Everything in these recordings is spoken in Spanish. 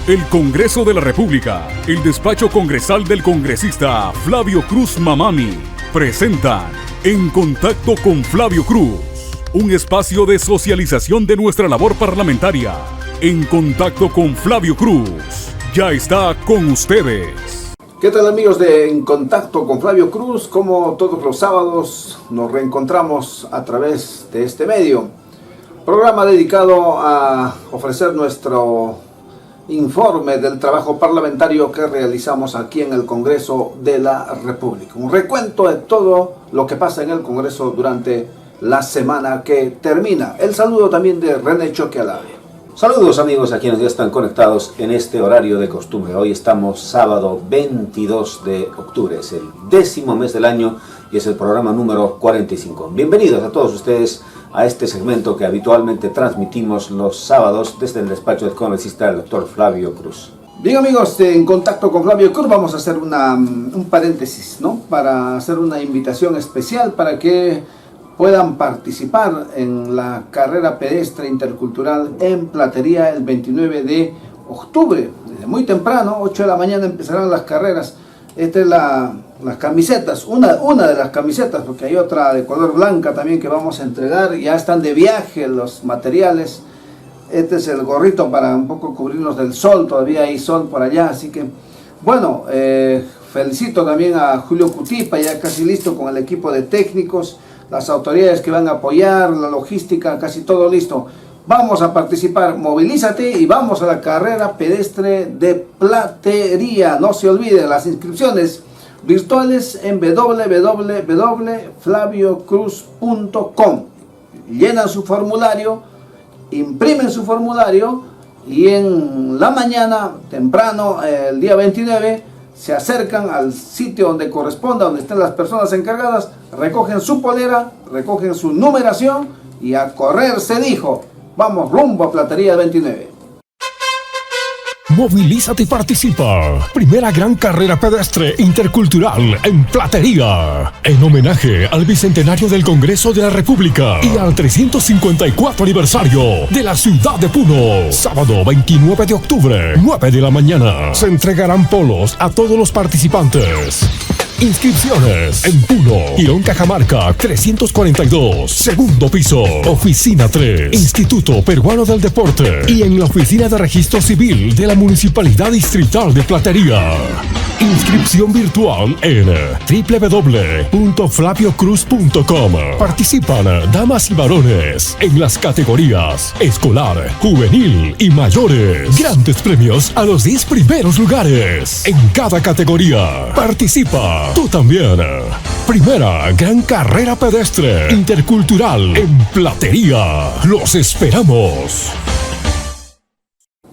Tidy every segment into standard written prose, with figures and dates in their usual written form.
El Congreso de la República, el despacho congresal del congresista Flavio Cruz Mamani, presentan En Contacto con Flavio Cruz, un espacio de socialización de nuestra labor parlamentaria. En Contacto con Flavio Cruz, ya está con ustedes. ¿Qué tal, amigos de En Contacto con Flavio Cruz? Como todos los sábados nos reencontramos a través de este medio. Programa dedicado a ofrecer nuestro informe del trabajo parlamentario que realizamos aquí en el Congreso de la República. Un recuento de todo lo que pasa en el Congreso durante la semana que termina. El saludo también de René Choque Alave. Saludos, amigos, a quienes ya están conectados en este horario de costumbre. Hoy estamos sábado 22 de octubre, es el 10º mes del año y es el programa número 45. Bienvenidos a todos ustedes a este segmento que habitualmente transmitimos los sábados desde el despacho del congresista del doctor Flavio Cruz. Bien, amigos, En Contacto con Flavio Cruz vamos a hacer un paréntesis, ¿no? Para hacer una invitación especial para que puedan participar en la carrera pedestre intercultural en Platería el 29 de octubre. Desde muy temprano, 8 de la mañana empezarán las carreras. Esta es las camisetas, una de las camisetas, porque hay otra de color blanca también que vamos a entregar. Ya están de viaje los materiales. Este es el gorrito para un poco cubrirnos del sol, todavía hay sol por allá, así que bueno, felicito también a Julio Cutipa, ya casi listo con el equipo de técnicos, las autoridades que van a apoyar, la logística, casi todo listo. Vamos a participar, movilízate y vamos a la carrera pedestre de Platería. No se olviden las inscripciones virtuales en www.flaviocruz.com. Llenan su formulario, imprimen su formulario y en la mañana, temprano, el día 29, se acercan al sitio donde corresponda, donde estén las personas encargadas, recogen su polera, recogen su numeración y a correr se dijo. Vamos rumbo a Platería 29. Movilízate y participa. Primera gran carrera pedestre intercultural en Platería. En homenaje al bicentenario del Congreso de la República y al 354 aniversario de la ciudad de Puno. Sábado 29 de octubre, 9 de la mañana. Se entregarán polos a todos los participantes. Inscripciones en Puno, Girón Cajamarca 342, segundo piso, oficina 3, Instituto Peruano del Deporte y en la oficina de registro civil de la Municipalidad Distrital de Platería. Inscripción virtual en www.flaviocruz.com. Participan damas y varones en las categorías escolar, juvenil y mayores. Grandes premios a los 10 primeros lugares en cada categoría. Participa tú también. Primera gran carrera pedestre intercultural en Platería. Los esperamos.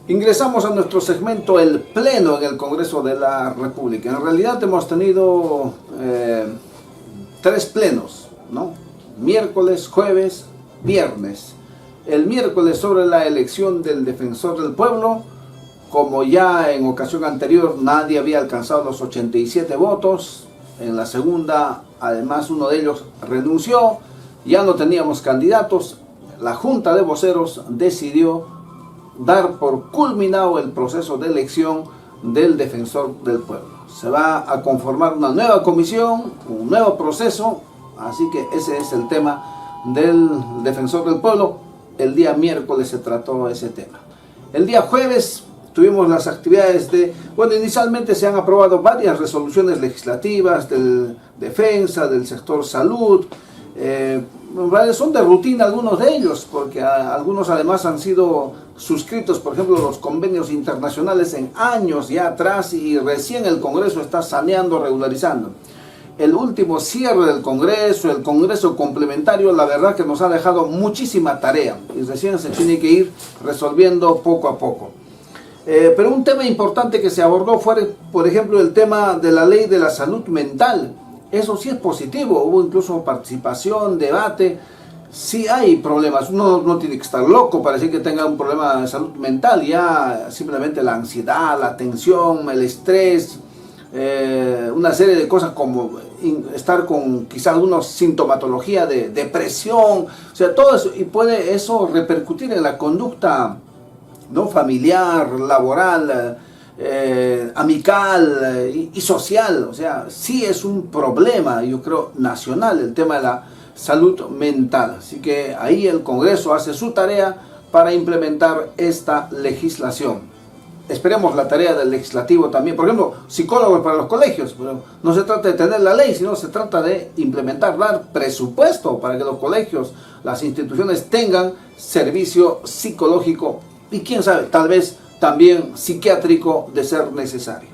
Ingresamos a nuestro segmento El Pleno en el Congreso de la República. En realidad hemos tenido 3 plenos, ¿no? Miércoles, jueves, viernes. El miércoles sobre la elección del defensor del pueblo. Como ya en ocasión anterior nadie había alcanzado los 87 votos, en la segunda además uno de ellos renunció, ya no teníamos candidatos, la Junta de Voceros decidió dar por culminado el proceso de elección del defensor del pueblo. Se va a conformar una nueva comisión, un nuevo proceso, así que ese es el tema del defensor del pueblo. El día miércoles se trató ese tema. El día jueves tuvimos las actividades inicialmente se han aprobado varias resoluciones legislativas del defensa, del sector salud. Son de rutina algunos de ellos, porque algunos además han sido suscritos, por ejemplo, los convenios internacionales en años ya atrás y recién el Congreso está saneando, regularizando. El último cierre del Congreso, el Congreso complementario, la verdad que nos ha dejado muchísima tarea y recién se tiene que ir resolviendo poco a poco. Pero un tema importante que se abordó fue, por ejemplo, el tema de la ley de la salud mental. Eso sí es positivo, hubo incluso participación, debate. Sí hay problemas, uno no tiene que estar loco para decir que tenga un problema de salud mental, ya simplemente la ansiedad, la tensión, el estrés, una serie de cosas como estar con quizá alguna sintomatología de depresión, o sea, todo eso, y puede eso repercutir en la conducta ¿no? Familiar, laboral, amical y social. O sea, sí es un problema, yo creo, nacional el tema de la salud mental. Así que ahí el Congreso hace su tarea para implementar esta legislación. Esperemos la tarea del legislativo también. Por ejemplo, psicólogos para los colegios. Pero no se trata de tener la ley, sino se trata de implementar, dar presupuesto para que los colegios, las instituciones tengan servicio psicológico y quién sabe, tal vez también psiquiátrico de ser necesario.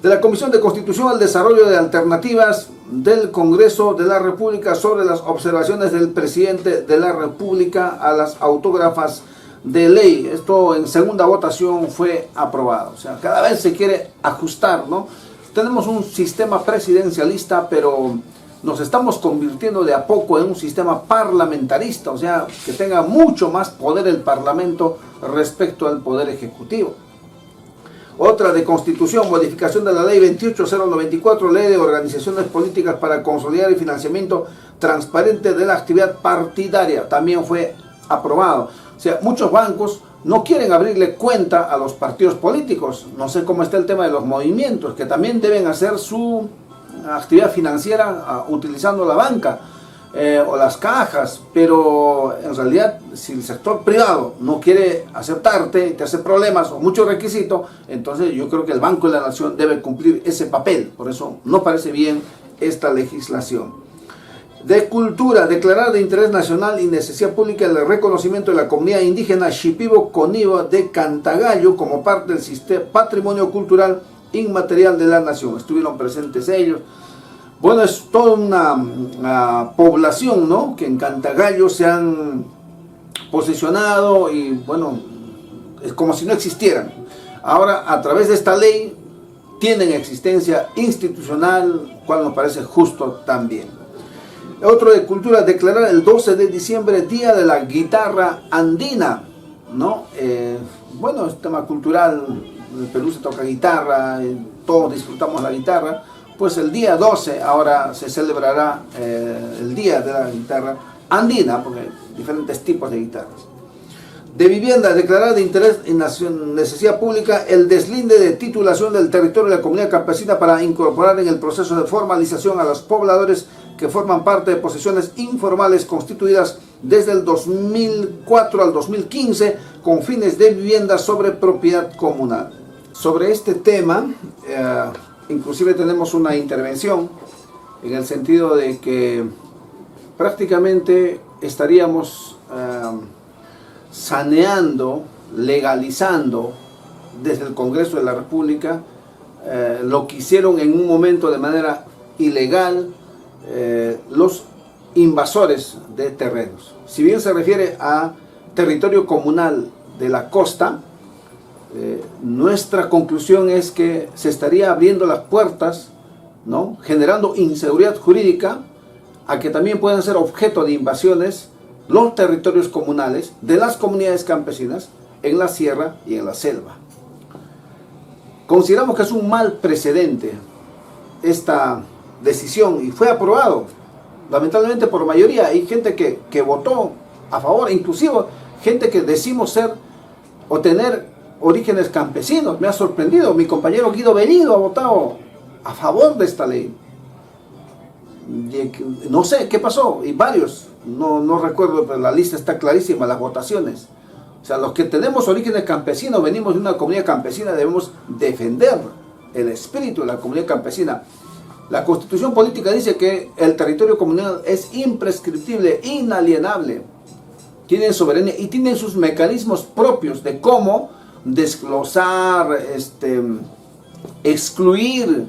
De la Comisión de Constitución al Desarrollo de Alternativas del Congreso de la República sobre las observaciones del presidente de la República a las autógrafas de ley. Esto en segunda votación fue aprobado. O sea, cada vez se quiere ajustar, ¿no? Tenemos un sistema presidencialista, pero nos estamos convirtiendo de a poco en un sistema parlamentarista, o sea, que tenga mucho más poder el Parlamento respecto al Poder Ejecutivo. Otra de Constitución, modificación de la Ley 28094, Ley de Organizaciones Políticas para consolidar el financiamiento transparente de la actividad partidaria, también fue aprobado. O sea, muchos bancos no quieren abrirle cuenta a los partidos políticos. No sé cómo está el tema de los movimientos, que también deben hacer su actividad financiera utilizando la banca o las cajas, pero en realidad si el sector privado no quiere aceptarte, te hace problemas o muchos requisitos, entonces yo creo que el Banco de la Nación debe cumplir ese papel. Por eso no parece bien esta legislación. De Cultura, declarar de interés nacional y necesidad pública el reconocimiento de la comunidad indígena Shipibo Conibo de Cantagallo como parte del sistema patrimonio cultural inmaterial de la nación. Estuvieron presentes ellos. Bueno, es toda una población, ¿no?, que en Cantagallo se han posesionado y bueno, es como si no existieran. Ahora, a través de esta ley, tienen existencia institucional, cual nos parece justo también. Otro de Cultura, declarar el 12 de diciembre Día de la Guitarra Andina, ¿no? Bueno, es tema cultural, en el Perú se toca guitarra, todos disfrutamos la guitarra, pues el día 12 ahora se celebrará el Día de la Guitarra Andina, porque hay diferentes tipos de guitarras. De Vivienda, declarar de interés y necesidad pública el deslinde de titulación del territorio de la comunidad campesina para incorporar en el proceso de formalización a los pobladores que forman parte de posesiones informales constituidas desde el 2004 al 2015 con fines de vivienda sobre propiedad comunal. Sobre este tema, inclusive tenemos una intervención en el sentido de que prácticamente estaríamos saneando, legalizando desde el Congreso de la República lo que hicieron en un momento de manera ilegal los invasores de terrenos. Si bien se refiere a territorio comunal de la costa, nuestra conclusión es que se estaría abriendo las puertas, ¿no?, generando inseguridad jurídica a que también puedan ser objeto de invasiones los territorios comunales de las comunidades campesinas en la sierra y en la selva. Consideramos que es un mal precedente esta decisión y fue aprobado lamentablemente por mayoría. Hay gente que votó a favor, inclusive gente que decimos ser o tener orígenes campesinos. Me ha sorprendido, mi compañero Guido Bellido ha votado a favor de esta ley. No sé qué pasó, y varios, no recuerdo, pero la lista está clarísima, las votaciones. O sea, los que tenemos orígenes campesinos, venimos de una comunidad campesina, debemos defender el espíritu de la comunidad campesina. La Constitución Política dice que el territorio comunal es imprescriptible, inalienable. Tienen soberanía y tienen sus mecanismos propios de cómo desglosar, excluir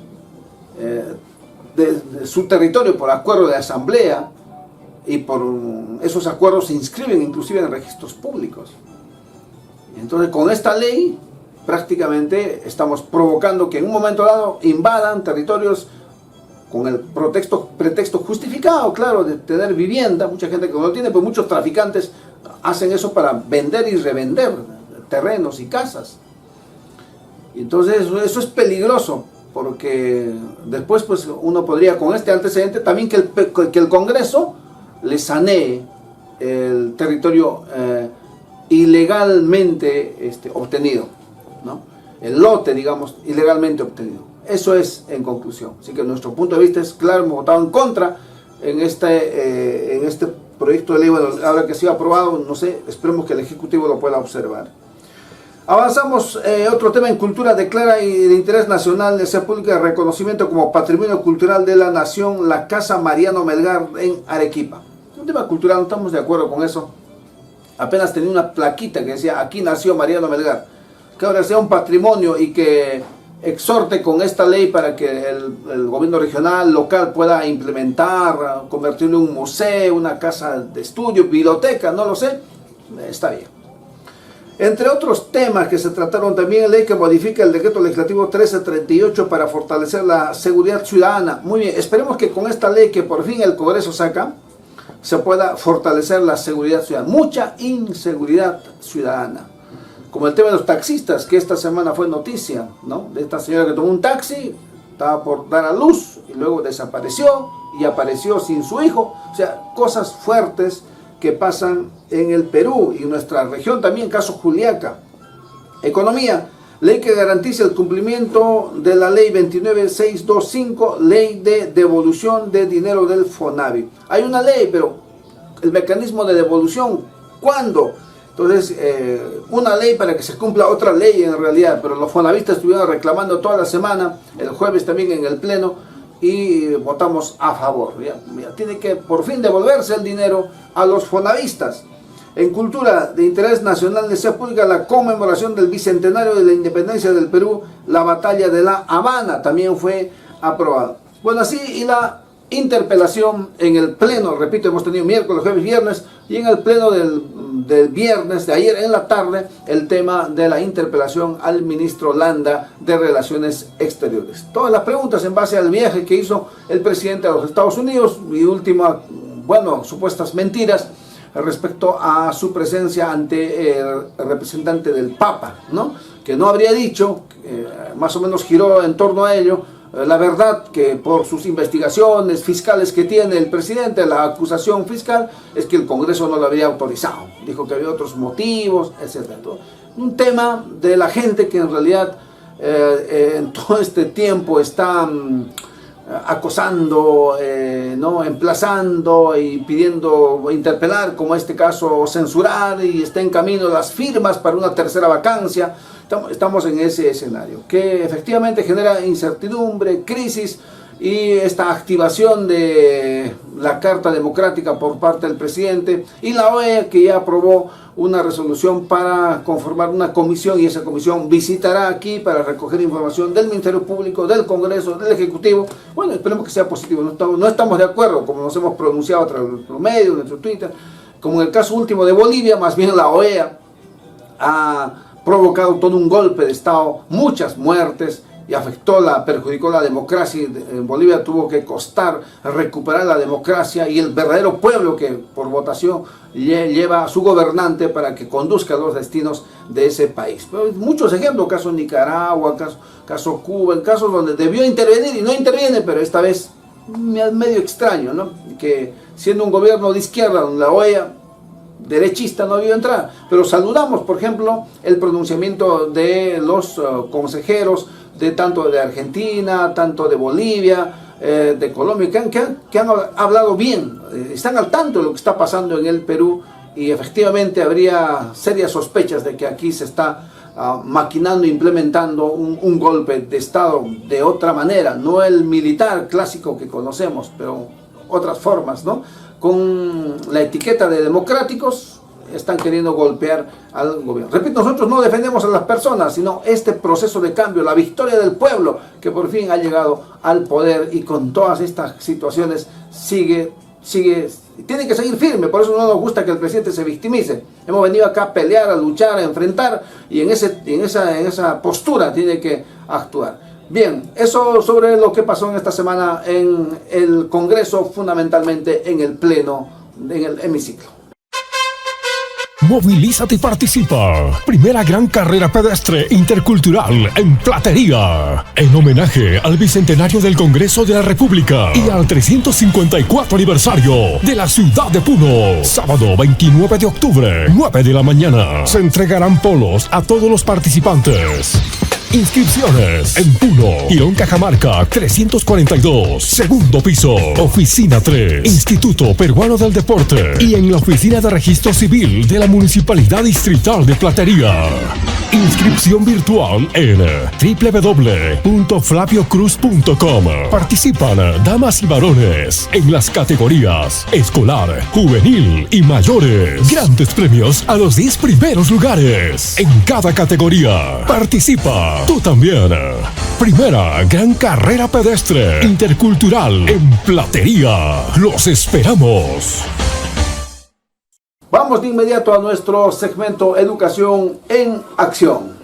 de su territorio por acuerdo de asamblea, y por esos acuerdos se inscriben inclusive en registros públicos. Entonces, con esta ley prácticamente estamos provocando que en un momento dado invadan territorios con el pretexto justificado, claro, de tener vivienda. Mucha gente que no lo tiene, pues muchos traficantes hacen eso para vender y revender terrenos y casas. Entonces eso es peligroso, porque después pues uno podría, con este antecedente, también que el Congreso le sanee el territorio ilegalmente obtenido, ¿no? El lote, digamos, ilegalmente obtenido. Eso es en conclusión. Así que nuestro punto de vista es claro, hemos votado en contra en este proyecto de ley. Bueno, ahora que ha sido aprobado, no sé, esperemos que el Ejecutivo lo pueda observar. Avanzamos, otro tema en cultura: declara de interés nacional de ser pública de reconocimiento como Patrimonio Cultural de la Nación la Casa Mariano Melgar en Arequipa. Un tema cultural, no estamos de acuerdo con eso. Apenas tenía una plaquita que decía aquí nació Mariano Melgar, que ahora sea un patrimonio y que exhorte con esta ley para que el gobierno regional, local pueda implementar, convertirlo en un museo, una casa de estudio, biblioteca, no lo sé, está bien. Entre otros temas que se trataron también, la ley que modifica el decreto legislativo 1338 para fortalecer la seguridad ciudadana. Muy bien, esperemos que con esta ley que por fin el Congreso saca, se pueda fortalecer la seguridad ciudadana. Mucha inseguridad ciudadana. Como el tema de los taxistas, que esta semana fue noticia, ¿no? De esta señora que tomó un taxi, estaba por dar a luz y luego desapareció y apareció sin su hijo. O sea, cosas fuertes que pasan en el Perú y en nuestra región también, caso Juliaca. Economía, ley que garantiza el cumplimiento de la ley 29625, ley de devolución de dinero del FONAVI. Hay una ley, pero el mecanismo de devolución, ¿cuándo? Entonces, una ley para que se cumpla otra ley en realidad, pero los fonavistas estuvieron reclamando toda la semana, el jueves también en el Pleno, y votamos a favor. Ya tiene que por fin devolverse el dinero a los fonavistas. En cultura de interés nacional de ser pública la conmemoración del bicentenario de la independencia del Perú, la batalla de La Habana, también fue aprobada. Bueno, así y la interpelación en el pleno, repito, hemos tenido miércoles, jueves, viernes, y en el pleno del viernes, de ayer en la tarde, el tema de la interpelación al ministro Landa de Relaciones Exteriores. Todas las preguntas en base al viaje que hizo el presidente a los Estados Unidos y última, bueno, supuestas mentiras respecto a su presencia ante el representante del Papa, ¿no? Que no habría dicho, más o menos giró en torno a ello. La verdad que por sus investigaciones fiscales que tiene el presidente, la acusación fiscal es que el Congreso no lo había autorizado. Dijo que había otros motivos, etc. Un tema de la gente que en realidad en todo este tiempo está acosando, ¿no? Emplazando y pidiendo interpelar, como este caso censurar, y está en camino las firmas para una tercera vacancia. Estamos en ese escenario que efectivamente genera incertidumbre, crisis, y esta activación de la Carta Democrática por parte del presidente y la OEA, que ya aprobó una resolución para conformar una comisión, y esa comisión visitará aquí para recoger información del Ministerio Público, del Congreso, del Ejecutivo. Bueno, esperemos que sea positivo. No estamos de acuerdo, como nos hemos pronunciado a través de nuestros medios, de nuestro Twitter, como en el caso último de Bolivia. Más bien la OEA ha provocado todo un golpe de Estado, muchas muertes, y perjudicó la democracia. En Bolivia tuvo que costar recuperar la democracia y el verdadero pueblo que por votación lleva a su gobernante para que conduzca los destinos de ese país. Pero muchos ejemplos, caso Nicaragua, caso Cuba, en casos donde debió intervenir y no interviene, pero esta vez medio extraño, ¿no? Que siendo un gobierno de izquierda, donde la OEA derechista no debió entrar. Pero saludamos, por ejemplo, el pronunciamiento de los consejeros de tanto de Argentina, tanto de Bolivia, de Colombia, que han hablado bien, están al tanto de lo que está pasando en el Perú, y efectivamente habría serias sospechas de que aquí se está maquinando e implementando un golpe de Estado de otra manera, no el militar clásico que conocemos, pero otras formas, ¿no? Con la etiqueta de democráticos están queriendo golpear al gobierno. Repito, nosotros no defendemos a las personas, sino este proceso de cambio, la victoria del pueblo que por fin ha llegado al poder, y con todas estas situaciones tiene que seguir firme. Por eso no nos gusta que el presidente se victimice. Hemos venido acá a pelear, a luchar, a enfrentar, y en esa postura tiene que actuar. Bien, eso sobre lo que pasó en esta semana en el Congreso, fundamentalmente en el Pleno, en el hemiciclo. Movilízate y participa. Primera gran carrera pedestre intercultural en Platería. En homenaje al bicentenario del Congreso de la República y al 354 aniversario de la ciudad de Puno. Sábado 29 de octubre, 9 de la mañana. Se entregarán polos a todos los participantes. Inscripciones en Puno, Girón Cajamarca 342, segundo piso, oficina 3, Instituto Peruano del Deporte y en la oficina de registro civil de la Municipalidad Distrital de Platería. Inscripción virtual en www.flaviocruz.com. Participan damas y varones en las categorías escolar, juvenil y mayores. Grandes premios a los 10 primeros lugares en cada categoría. Participa tú también. Primera gran carrera pedestre intercultural en Platería. Los esperamos. Vamos de inmediato a nuestro segmento Educación en Acción.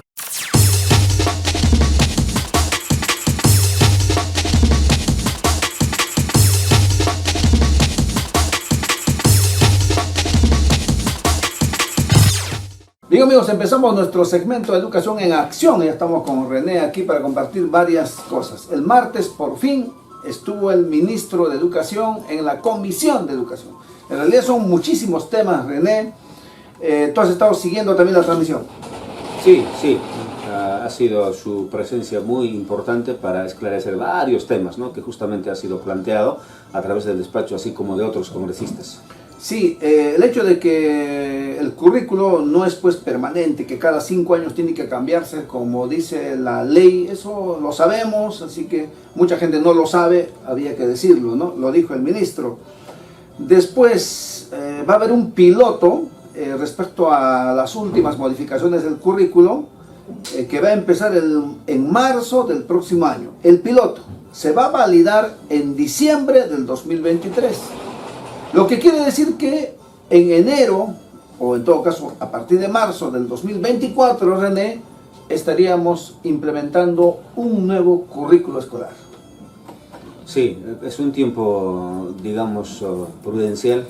Bien amigos, empezamos nuestro segmento Educación en Acción. Ya estamos con René aquí para compartir varias cosas. El martes por fin estuvo el ministro de Educación en la Comisión de Educación. En realidad son muchísimos temas, René. Tú has estado siguiendo también la transmisión. Sí, ha sido su presencia muy importante para esclarecer varios temas, ¿no?, que justamente ha sido planteado a través del despacho, así como de otros congresistas. Sí, el hecho de que el currículo no es pues permanente, que cada 5 años tiene que cambiarse como dice la ley, eso lo sabemos, así que mucha gente no lo sabe, había que decirlo, ¿no? Lo dijo el ministro. Después va a haber un piloto respecto a las últimas modificaciones del currículo que va a empezar en marzo del próximo año. El piloto se va a validar en diciembre del 2023. Lo que quiere decir que en enero, o en todo caso a partir de marzo del 2024, René, estaríamos implementando un nuevo currículo escolar. Sí, es un tiempo, digamos, prudencial,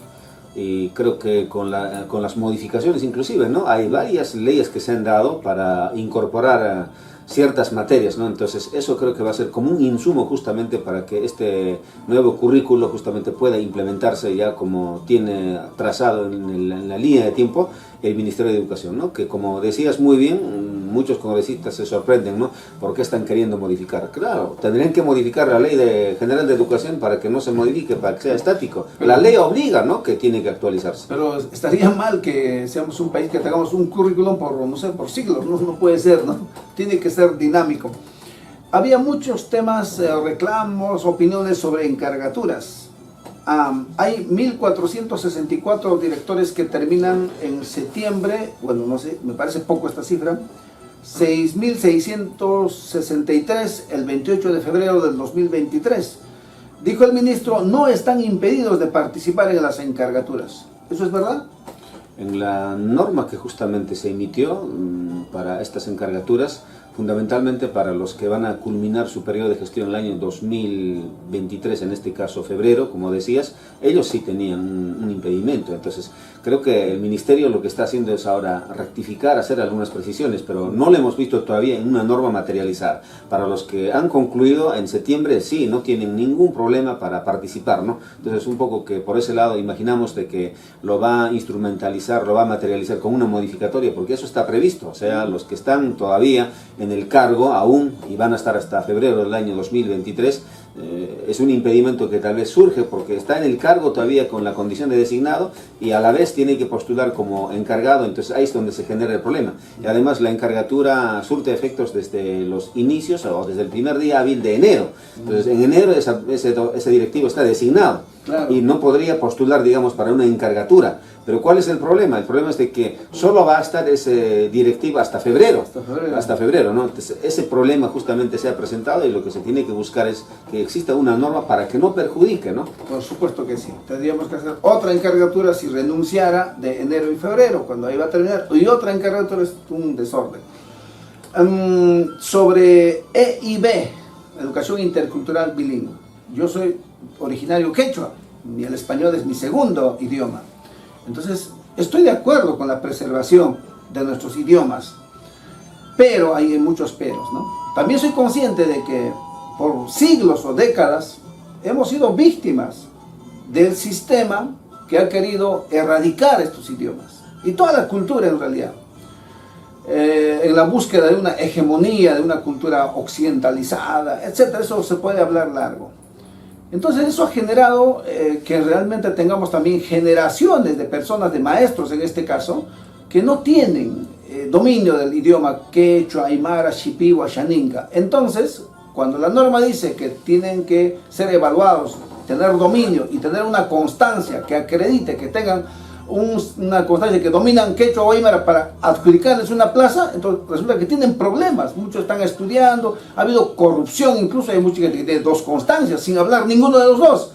y creo que con las modificaciones inclusive, ¿no?, hay varias leyes que se han dado para incorporar ciertas materias, ¿no? Entonces eso creo que va a ser como un insumo justamente para que este nuevo currículo justamente pueda implementarse ya como tiene trazado en la línea de tiempo el Ministerio de Educación, ¿no? Que como decías muy bien, muchos congresistas se sorprenden, ¿no?, ¿por qué están queriendo modificar? Claro, tendrían que modificar la Ley General de Educación para que no se modifique, para que sea estático. La ley obliga, ¿no?, que tiene que actualizarse. Pero estaría mal que seamos un país que tengamos un currículum por, no sé, por siglos, no puede ser, ¿no? Tiene que ser dinámico. Había muchos temas, reclamos, opiniones sobre encargaturas. Hay 1.464 directores que terminan en septiembre, bueno, no sé, me parece poco esta cifra, 6.663 el 28 de febrero del 2023. Dijo el ministro, no están impedidos de participar en las encargaturas. ¿Eso es verdad? En la norma que justamente se emitió para estas encargaturas, fundamentalmente para los que van a culminar su periodo de gestión el año 2023, en este caso febrero, como decías, ellos sí tenían un impedimento. Entonces creo que el Ministerio lo que está haciendo es ahora rectificar, hacer algunas precisiones, pero no lo hemos visto todavía en una norma materializada. Para los que han concluido en septiembre, sí, no tienen ningún problema para participar, ¿no? Entonces un poco que por ese lado imaginamos de que lo va a instrumentalizar, lo va a materializar con una modificatoria, porque eso está previsto. O sea, los que están todavía en el cargo aún y van a estar hasta febrero del año 2023, es un impedimento que tal vez surge porque está en el cargo todavía con la condición de designado y a la vez tiene que postular como encargado. Entonces ahí es donde se genera el problema. Y además la encargatura surte efectos desde los inicios o desde el primer día hábil de enero. Entonces en enero ese directivo está designado, claro, y no podría postular, digamos, para una encargatura. Pero ¿cuál es el problema? El problema es de que solo va a estar ese directivo hasta febrero. Hasta febrero, ¿no? Entonces, ese problema justamente se ha presentado y lo que se tiene que buscar es que exista una norma para que no perjudique, ¿no? Por supuesto que sí. Tendríamos que hacer otra encargatura si renunciara de enero y febrero, cuando ahí va a terminar. Y otra encargatura es un desorden. Sobre EIB, Educación Intercultural Bilingüe. Yo soy originario quechua, y el español es mi segundo idioma. Entonces, estoy de acuerdo con la preservación de nuestros idiomas, pero hay muchos peros, ¿no? También soy consciente de que por siglos o décadas hemos sido víctimas del sistema que ha querido erradicar estos idiomas y toda la cultura en realidad, en la búsqueda de una hegemonía, de una cultura occidentalizada, etc. Eso se puede hablar largo. Entonces eso ha generado que realmente tengamos también generaciones de personas, de maestros en este caso, que no tienen dominio del idioma quechua, aymara, shipibo, xaninca. Entonces, cuando la norma dice que tienen que ser evaluados, tener dominio y tener una constancia que acredite que tengan una constancia que dominan quechua o aymara para adjudicarles una plaza, entonces resulta que tienen problemas. Muchos están estudiando, ha habido corrupción, incluso hay mucha gente que tiene 2 constancias sin hablar ninguno de los 2.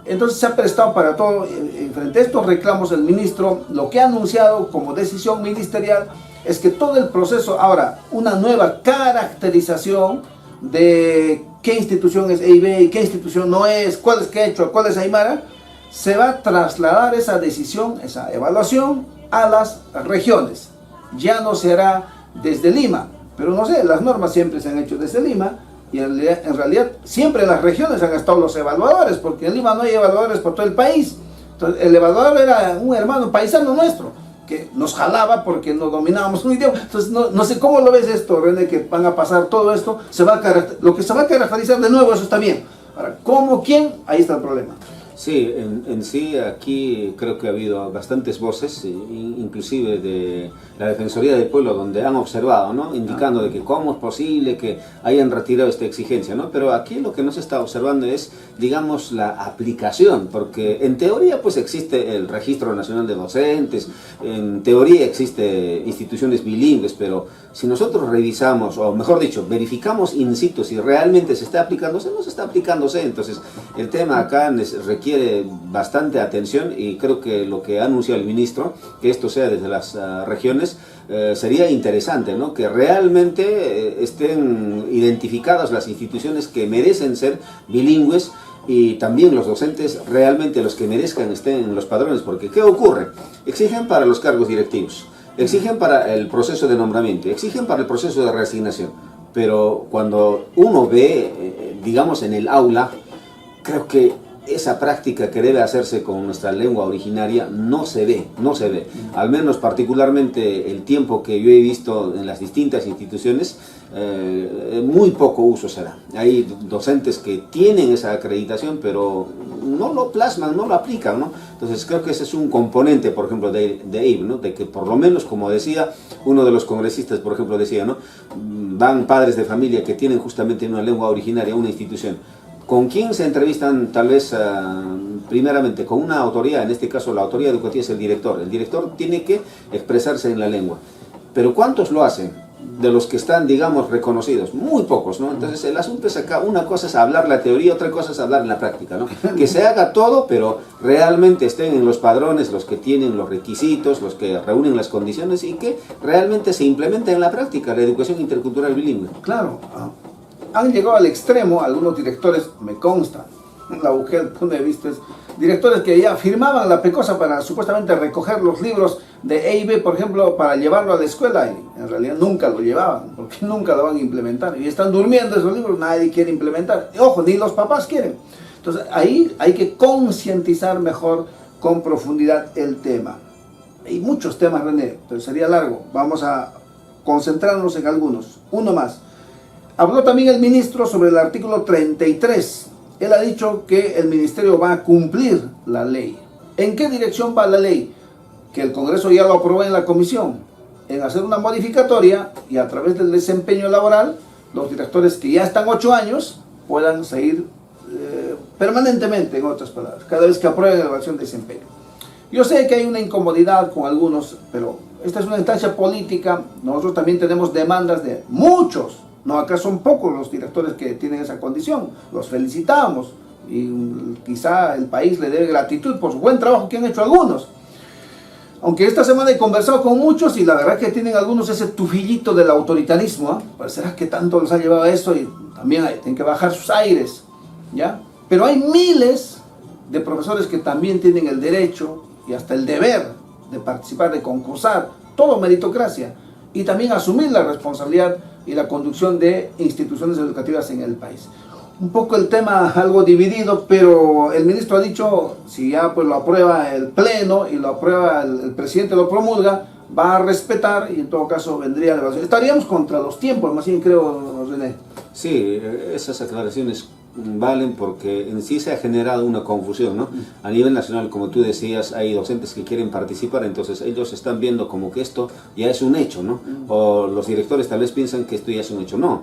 Entonces se ha prestado para todo. Frente a estos reclamos, el ministro lo que ha anunciado como decisión ministerial es que todo el proceso, ahora una nueva caracterización de qué institución es EIB y qué institución no es, cuál es quechua, cuál es aymara, se va a trasladar esa decisión, esa evaluación a las regiones. Ya no se hará desde Lima, pero no sé, las normas siempre se han hecho desde Lima y en realidad siempre en las regiones han estado los evaluadores, porque en Lima no hay evaluadores por todo el país. Entonces el evaluador era un hermano paisano nuestro que nos jalaba porque no dominábamos un idioma. Entonces no sé cómo lo ves esto, René, que van a pasar todo esto, lo que se va a caracterizar de nuevo, eso está bien. Ahora, ¿cómo, quién? Ahí está el problema. Sí, en sí aquí creo que ha habido bastantes voces, inclusive de la Defensoría del Pueblo, donde han observado, ¿no? Indicando de que cómo es posible que hayan retirado esta exigencia, ¿no? Pero aquí lo que no se está observando es, digamos, la aplicación, porque en teoría pues existe el Registro Nacional de Docentes, en teoría existe instituciones bilingües, pero si nosotros revisamos, o mejor dicho, verificamos in situ si realmente se está aplicándose, no se está aplicándose. Entonces el tema acá requiere bastante atención y creo que lo que ha anunciado el ministro, que esto sea desde las regiones, sería interesante, ¿no? Que realmente estén identificadas las instituciones que merecen ser bilingües y también los docentes realmente los que merezcan estén en los padrones, porque ¿qué ocurre? Exigen para los cargos directivos, exigen para el proceso de nombramiento, exigen para el proceso de reasignación, pero cuando uno ve, digamos, en el aula, creo que esa práctica que debe hacerse con nuestra lengua originaria no se ve. Al menos particularmente el tiempo que yo he visto en las distintas instituciones, muy poco uso se da. Hay docentes que tienen esa acreditación, pero no lo plasman, no lo aplican, ¿no? Entonces creo que ese es un componente, por ejemplo, de EIB, ¿no? De que por lo menos, como decía uno de los congresistas, por ejemplo, decía, ¿no? Van padres de familia que tienen justamente una lengua originaria, una institución. ¿Con quién se entrevistan? Tal vez primeramente con una autoridad, en este caso la autoridad educativa es el director. El director tiene que expresarse en la lengua. Pero ¿cuántos lo hacen? De los que están, digamos, reconocidos, muy pocos, ¿no? Entonces el asunto es acá, una cosa es hablar la teoría, otra cosa es hablar en la práctica, ¿no? Que se haga todo, pero realmente estén en los padrones los que tienen los requisitos, los que reúnen las condiciones y que realmente se implemente en la práctica la educación intercultural bilingüe. Claro. Han llegado al extremo algunos directores, me consta, la busqué el punto de vista, directores que ya firmaban la pecosa para supuestamente recoger los libros de EIB, por ejemplo, para llevarlo a la escuela, y en realidad nunca lo llevaban, porque nunca lo van a implementar, y están durmiendo esos libros, nadie quiere implementar, y ojo, ni los papás quieren. Entonces ahí hay que concientizar mejor, con profundidad el tema. Hay muchos temas, René, pero sería largo, vamos a concentrarnos en algunos. Uno más. Habló también el ministro sobre el artículo 33. Él ha dicho que el ministerio va a cumplir la ley. ¿En qué dirección va la ley? Que el Congreso ya lo aprobó en la comisión, en hacer una modificatoria y a través del desempeño laboral, los directores que ya están 8 años puedan seguir permanentemente, en otras palabras, cada vez que aprueben la evaluación de desempeño. Yo sé que hay una incomodidad con algunos, pero esta es una instancia política. Nosotros también tenemos demandas de muchos. No, acá son pocos los directores que tienen esa condición, los felicitamos y quizá el país le debe gratitud por su buen trabajo que han hecho algunos. Aunque esta semana he conversado con muchos y la verdad que tienen algunos ese tufillito del autoritarismo, ¿eh? Parecerá que tanto los ha llevado a eso y también tienen que bajar sus aires, ¿ya? Pero hay miles de profesores que también tienen el derecho y hasta el deber de participar, de concursar, todo meritocracia, y también asumir la responsabilidad y la conducción de instituciones educativas en el país. Un poco el tema algo dividido, pero el ministro ha dicho, si ya pues lo aprueba el pleno y lo aprueba el presidente, lo promulga, va a respetar y en todo caso vendría la evaluación. Estaríamos contra los tiempos, más bien creo, René. Sí, esas aclaraciones valen porque en sí se ha generado una confusión, ¿no? A nivel nacional, como tú decías, hay docentes que quieren participar, entonces ellos están viendo como que esto ya es un hecho, ¿no? O los directores tal vez piensan que esto ya es un hecho. No,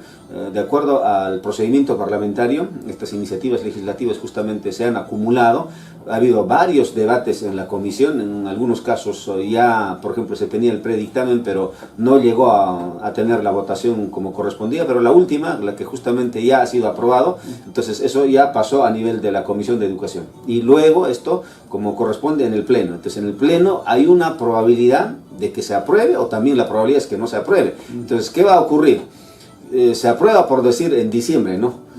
de acuerdo al procedimiento parlamentario, estas iniciativas legislativas justamente se han acumulado. Ha habido varios debates en la comisión, en algunos casos ya, por ejemplo, se tenía el predictamen, pero no llegó a tener la votación como correspondía, pero la última, la que justamente ya ha sido aprobado, entonces eso ya pasó a nivel de la Comisión de Educación. Y luego esto, como corresponde, en el Pleno. Entonces en el Pleno hay una probabilidad de que se apruebe, o también la probabilidad es que no se apruebe. Entonces, ¿qué va a ocurrir? Se aprueba, por decir, en diciembre, ¿no?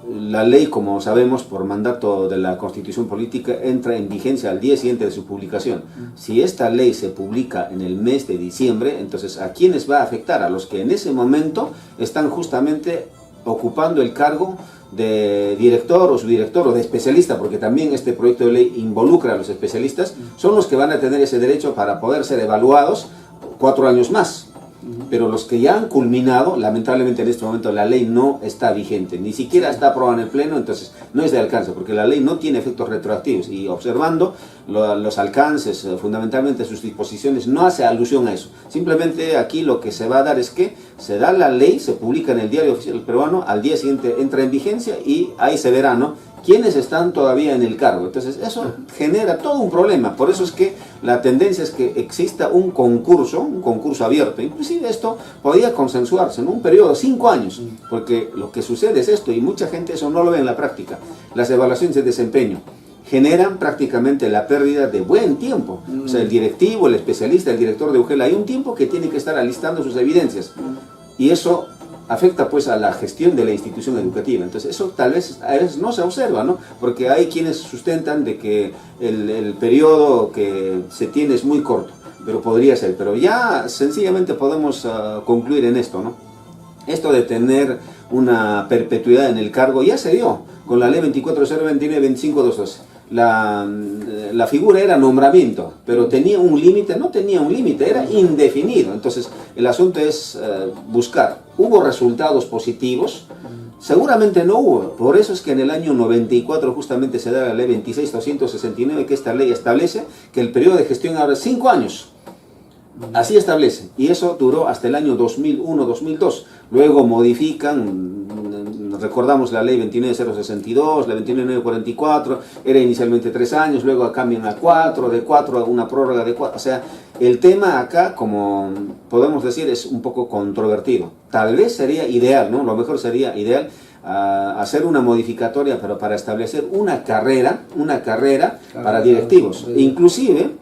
La ley, como sabemos, por mandato de la Constitución Política, entra en vigencia al día siguiente de su publicación. Si esta ley se publica en el mes de diciembre, entonces ¿a quiénes va a afectar? A los que en ese momento están justamente ocupando el cargo de director o subdirector o de especialista, porque también este proyecto de ley involucra a los especialistas, son los que van a tener ese derecho para poder ser evaluados 4 años más. Pero los que ya han culminado, lamentablemente en este momento la ley no está vigente, ni siquiera está aprobada en el Pleno, entonces no es de alcance, porque la ley no tiene efectos retroactivos, y observando los alcances, fundamentalmente sus disposiciones, no hace alusión a eso. Simplemente aquí lo que se va a dar es que se da la ley, se publica en el Diario Oficial Peruano, al día siguiente entra en vigencia y ahí se verá, ¿no?, quiénes están todavía en el cargo. Entonces eso genera todo un problema. Por eso es que la tendencia es que exista un concurso abierto. Inclusive esto podría consensuarse en un periodo de 5 años, porque lo que sucede es esto, y mucha gente eso no lo ve en la práctica. Las evaluaciones de desempeño generan prácticamente la pérdida de buen tiempo. O sea, el directivo, el especialista, el director de UGEL, hay un tiempo que tiene que estar alistando sus evidencias. Y eso afecta pues a la gestión de la institución educativa. Entonces eso tal vez a veces no se observa, ¿no? Porque hay quienes sustentan de que el periodo que se tiene es muy corto, pero podría ser. Pero ya sencillamente podemos concluir en esto, ¿no? Esto de tener una perpetuidad en el cargo ya se dio con la ley 24.029/25/212. La figura era nombramiento, pero tenía un límite, no tenía un límite, era indefinido. Entonces el asunto es buscar, ¿hubo resultados positivos? Seguramente no hubo. Por eso es que en el año 94 justamente se da la ley 26.269, que esta ley establece que el periodo de gestión ahora es 5 años. Así establece, y eso duró hasta el año 2001-2002. Luego modifican, recordamos la ley 29.062, la 29.944, era inicialmente 3 años, luego cambian a 4, de 4 a una prórroga de 4. O sea, el tema acá, como podemos decir, es un poco controvertido. Tal vez sería ideal, ¿no? Lo mejor sería ideal hacer una modificatoria, pero para establecer una carrera para directivos, inclusive,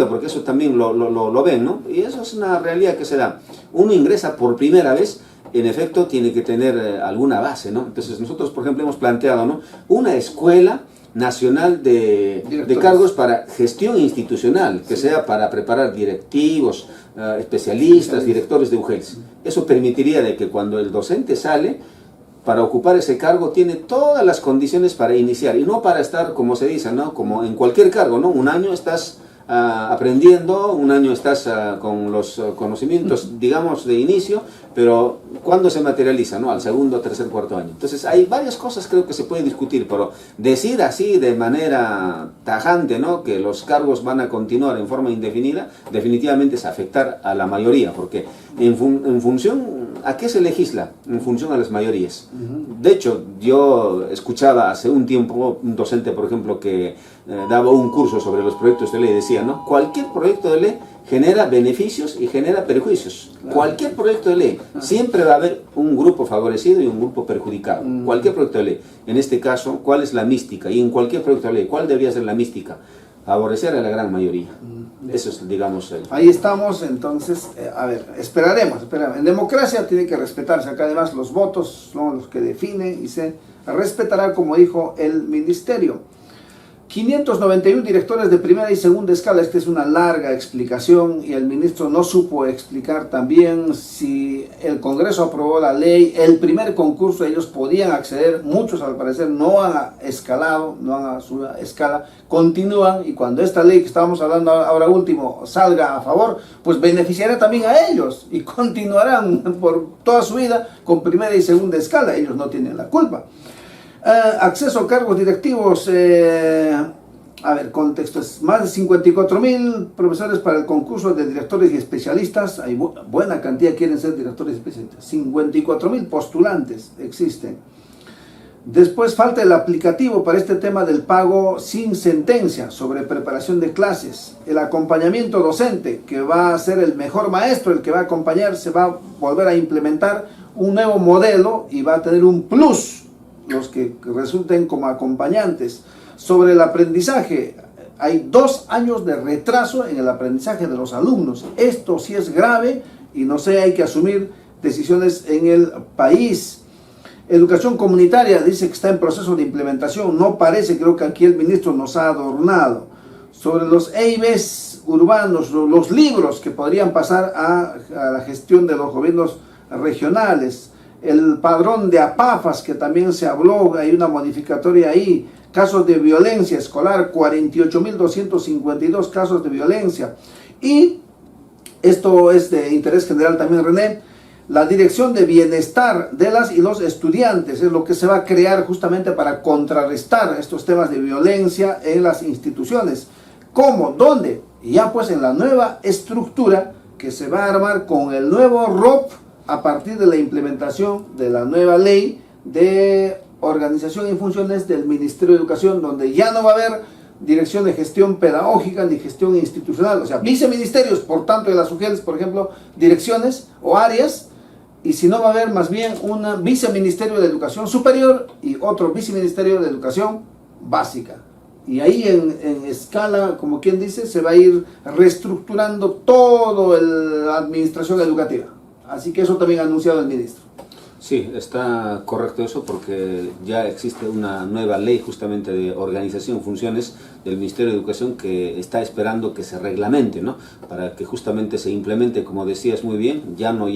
porque eso también lo ven, ¿no? Y eso es una realidad que se da. Uno ingresa por primera vez, en efecto tiene que tener alguna base, ¿no? Entonces nosotros, por ejemplo, hemos planteado, ¿no?, una escuela nacional de cargos para gestión institucional, que sea para preparar directivos, especialistas, directores de UGELs. Eso permitiría de que cuando el docente sale para ocupar ese cargo, tiene todas las condiciones para iniciar, y no para estar, como se dice, ¿no?, como en cualquier cargo, ¿no? Un año estás aprendiendo, un año estás con los conocimientos, digamos, de inicio, pero ¿cuándo se materializa? ¿No? Al segundo, tercer, cuarto año. Entonces hay varias cosas creo que se puede discutir, pero decir así de manera tajante, ¿no?, que los cargos van a continuar en forma indefinida, definitivamente es afectar a la mayoría, porque en función ¿a qué se legisla? En función a las mayorías. De hecho, yo escuchaba hace un tiempo un docente, por ejemplo, que daba un curso sobre los proyectos de ley, decía, ¿no?, cualquier proyecto de ley genera beneficios y genera perjuicios. Claro. Cualquier proyecto de ley, siempre va a haber un grupo favorecido y un grupo perjudicado. Cualquier proyecto de ley. En este caso, ¿cuál es la mística? Y en cualquier proyecto de ley, ¿cuál debería ser la mística? Favorecer a la gran mayoría. Eso es, digamos, ahí estamos, entonces, a ver, esperaremos. En democracia tiene que respetarse, acá además los votos son los que definen y se respetará, como dijo el ministerio. 591 directores de primera y segunda escala. Esta es una larga explicación y el ministro no supo explicar también si el Congreso aprobó la ley. El primer concurso ellos podían acceder, muchos al parecer no han escalado, no han subido a escala, continúan, y cuando esta ley que estábamos hablando ahora último salga a favor, pues beneficiará también a ellos y continuarán por toda su vida con primera y segunda escala. Ellos no tienen la culpa. Acceso a cargos directivos, a ver, contexto, es más de 54.000 profesores para el concurso de directores y especialistas. Hay buena cantidad quieren ser directores y especialistas. 54.000 postulantes existen. Después falta el aplicativo para este tema del pago sin sentencia sobre preparación de clases. El acompañamiento docente, que va a ser el mejor maestro, el que va a acompañar, se va a volver a implementar un nuevo modelo y va a tener un plus los que resulten como acompañantes. Sobre el aprendizaje, hay 2 años de retraso en el aprendizaje de los alumnos. Esto sí es grave y no sé, hay que asumir decisiones en el país. Educación comunitaria dice que está en proceso de implementación. No parece, creo que aquí el ministro nos ha adornado. Sobre los EIBs urbanos, los libros que podrían pasar a la gestión de los gobiernos regionales. El padrón de APAFAS, que también se habló, hay una modificatoria ahí. Casos de violencia escolar, 48.252 casos de violencia. Y esto es de interés general también, René, la dirección de bienestar de las y los estudiantes es lo que se va a crear justamente para contrarrestar estos temas de violencia en las instituciones. ¿Cómo? ¿Dónde? Y ya pues en la nueva estructura que se va a armar con el nuevo ROP a partir de la implementación de la nueva ley de organización y funciones del Ministerio de Educación, donde ya no va a haber dirección de gestión pedagógica ni gestión institucional, o sea, viceministerios, por tanto de las UGELs, por ejemplo, direcciones o áreas, y si no va a haber más bien un viceministerio de Educación Superior y otro viceministerio de Educación Básica. Y ahí en escala, como quien dice, se va a ir reestructurando toda la administración educativa. Así que eso también ha anunciado el ministro. Sí, está correcto eso, porque ya existe una nueva ley justamente de organización y funciones del Ministerio de Educación que está esperando que se reglamente, ¿no? Para que justamente se implemente, como decías muy bien, ya no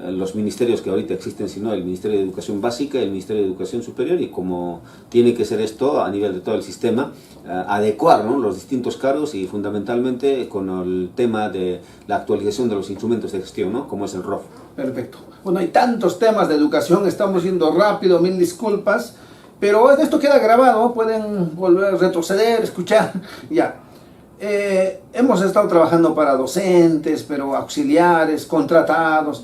los ministerios que ahorita existen, sino el Ministerio de Educación Básica y el Ministerio de Educación Superior, y como tiene que ser esto a nivel de todo el sistema, adecuar, ¿no?, los distintos cargos y fundamentalmente con el tema de la actualización de los instrumentos de gestión, ¿no?, como es el ROF. Perfecto. Bueno, hay tantos temas de educación, estamos yendo rápido, mil disculpas, pero esto queda grabado, pueden volver a retroceder, escuchar, ya. Hemos estado trabajando para docentes, pero auxiliares, contratados,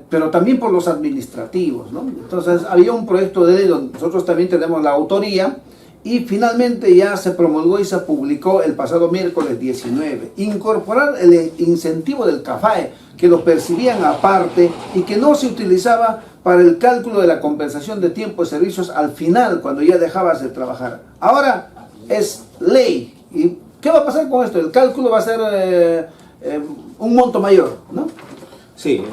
pero también por los administrativos, ¿no? Entonces había un proyecto de ley donde nosotros también tenemos la autoría y finalmente ya se promulgó y se publicó el pasado miércoles 19. Incorporar el incentivo del CAFAE, que lo percibían aparte y que no se utilizaba para el cálculo de la compensación de tiempo de servicios al final, cuando ya dejabas de trabajar. Ahora es ley. ¿Y qué va a pasar con esto? El cálculo va a ser un monto mayor, ¿no? Sí,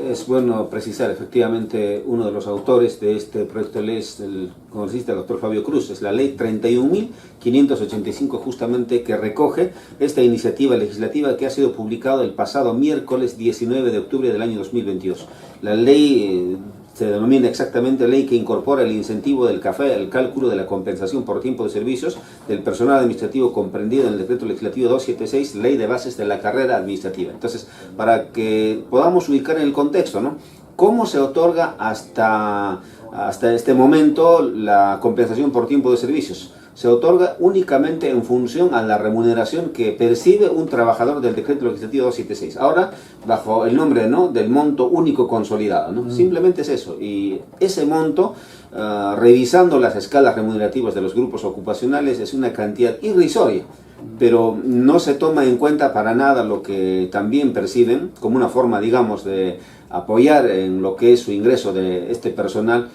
es bueno precisar, efectivamente, uno de los autores de este proyecto de ley es el congresista doctor Flavio Cruz. Es la ley 31.585 justamente que recoge esta iniciativa legislativa que ha sido publicada el pasado miércoles 19 de octubre del año 2022. La ley se denomina exactamente ley que incorpora el incentivo del CAFAE al cálculo de la compensación por tiempo de servicios del personal administrativo comprendido en el decreto legislativo 276, ley de bases de la carrera administrativa. Entonces, para que podamos ubicar en el contexto, ¿no?, cómo se otorga hasta este momento la compensación por tiempo de servicios. Se otorga únicamente en función a la remuneración que percibe un trabajador del decreto legislativo 276. Ahora, bajo el nombre, ¿no?, del monto único consolidado, ¿no? Simplemente es eso. Y ese monto, revisando las escalas remunerativas de los grupos ocupacionales, es una cantidad irrisoria. Pero no se toma en cuenta para nada lo que también perciben como una forma, digamos, de apoyar en lo que es su ingreso de este personal,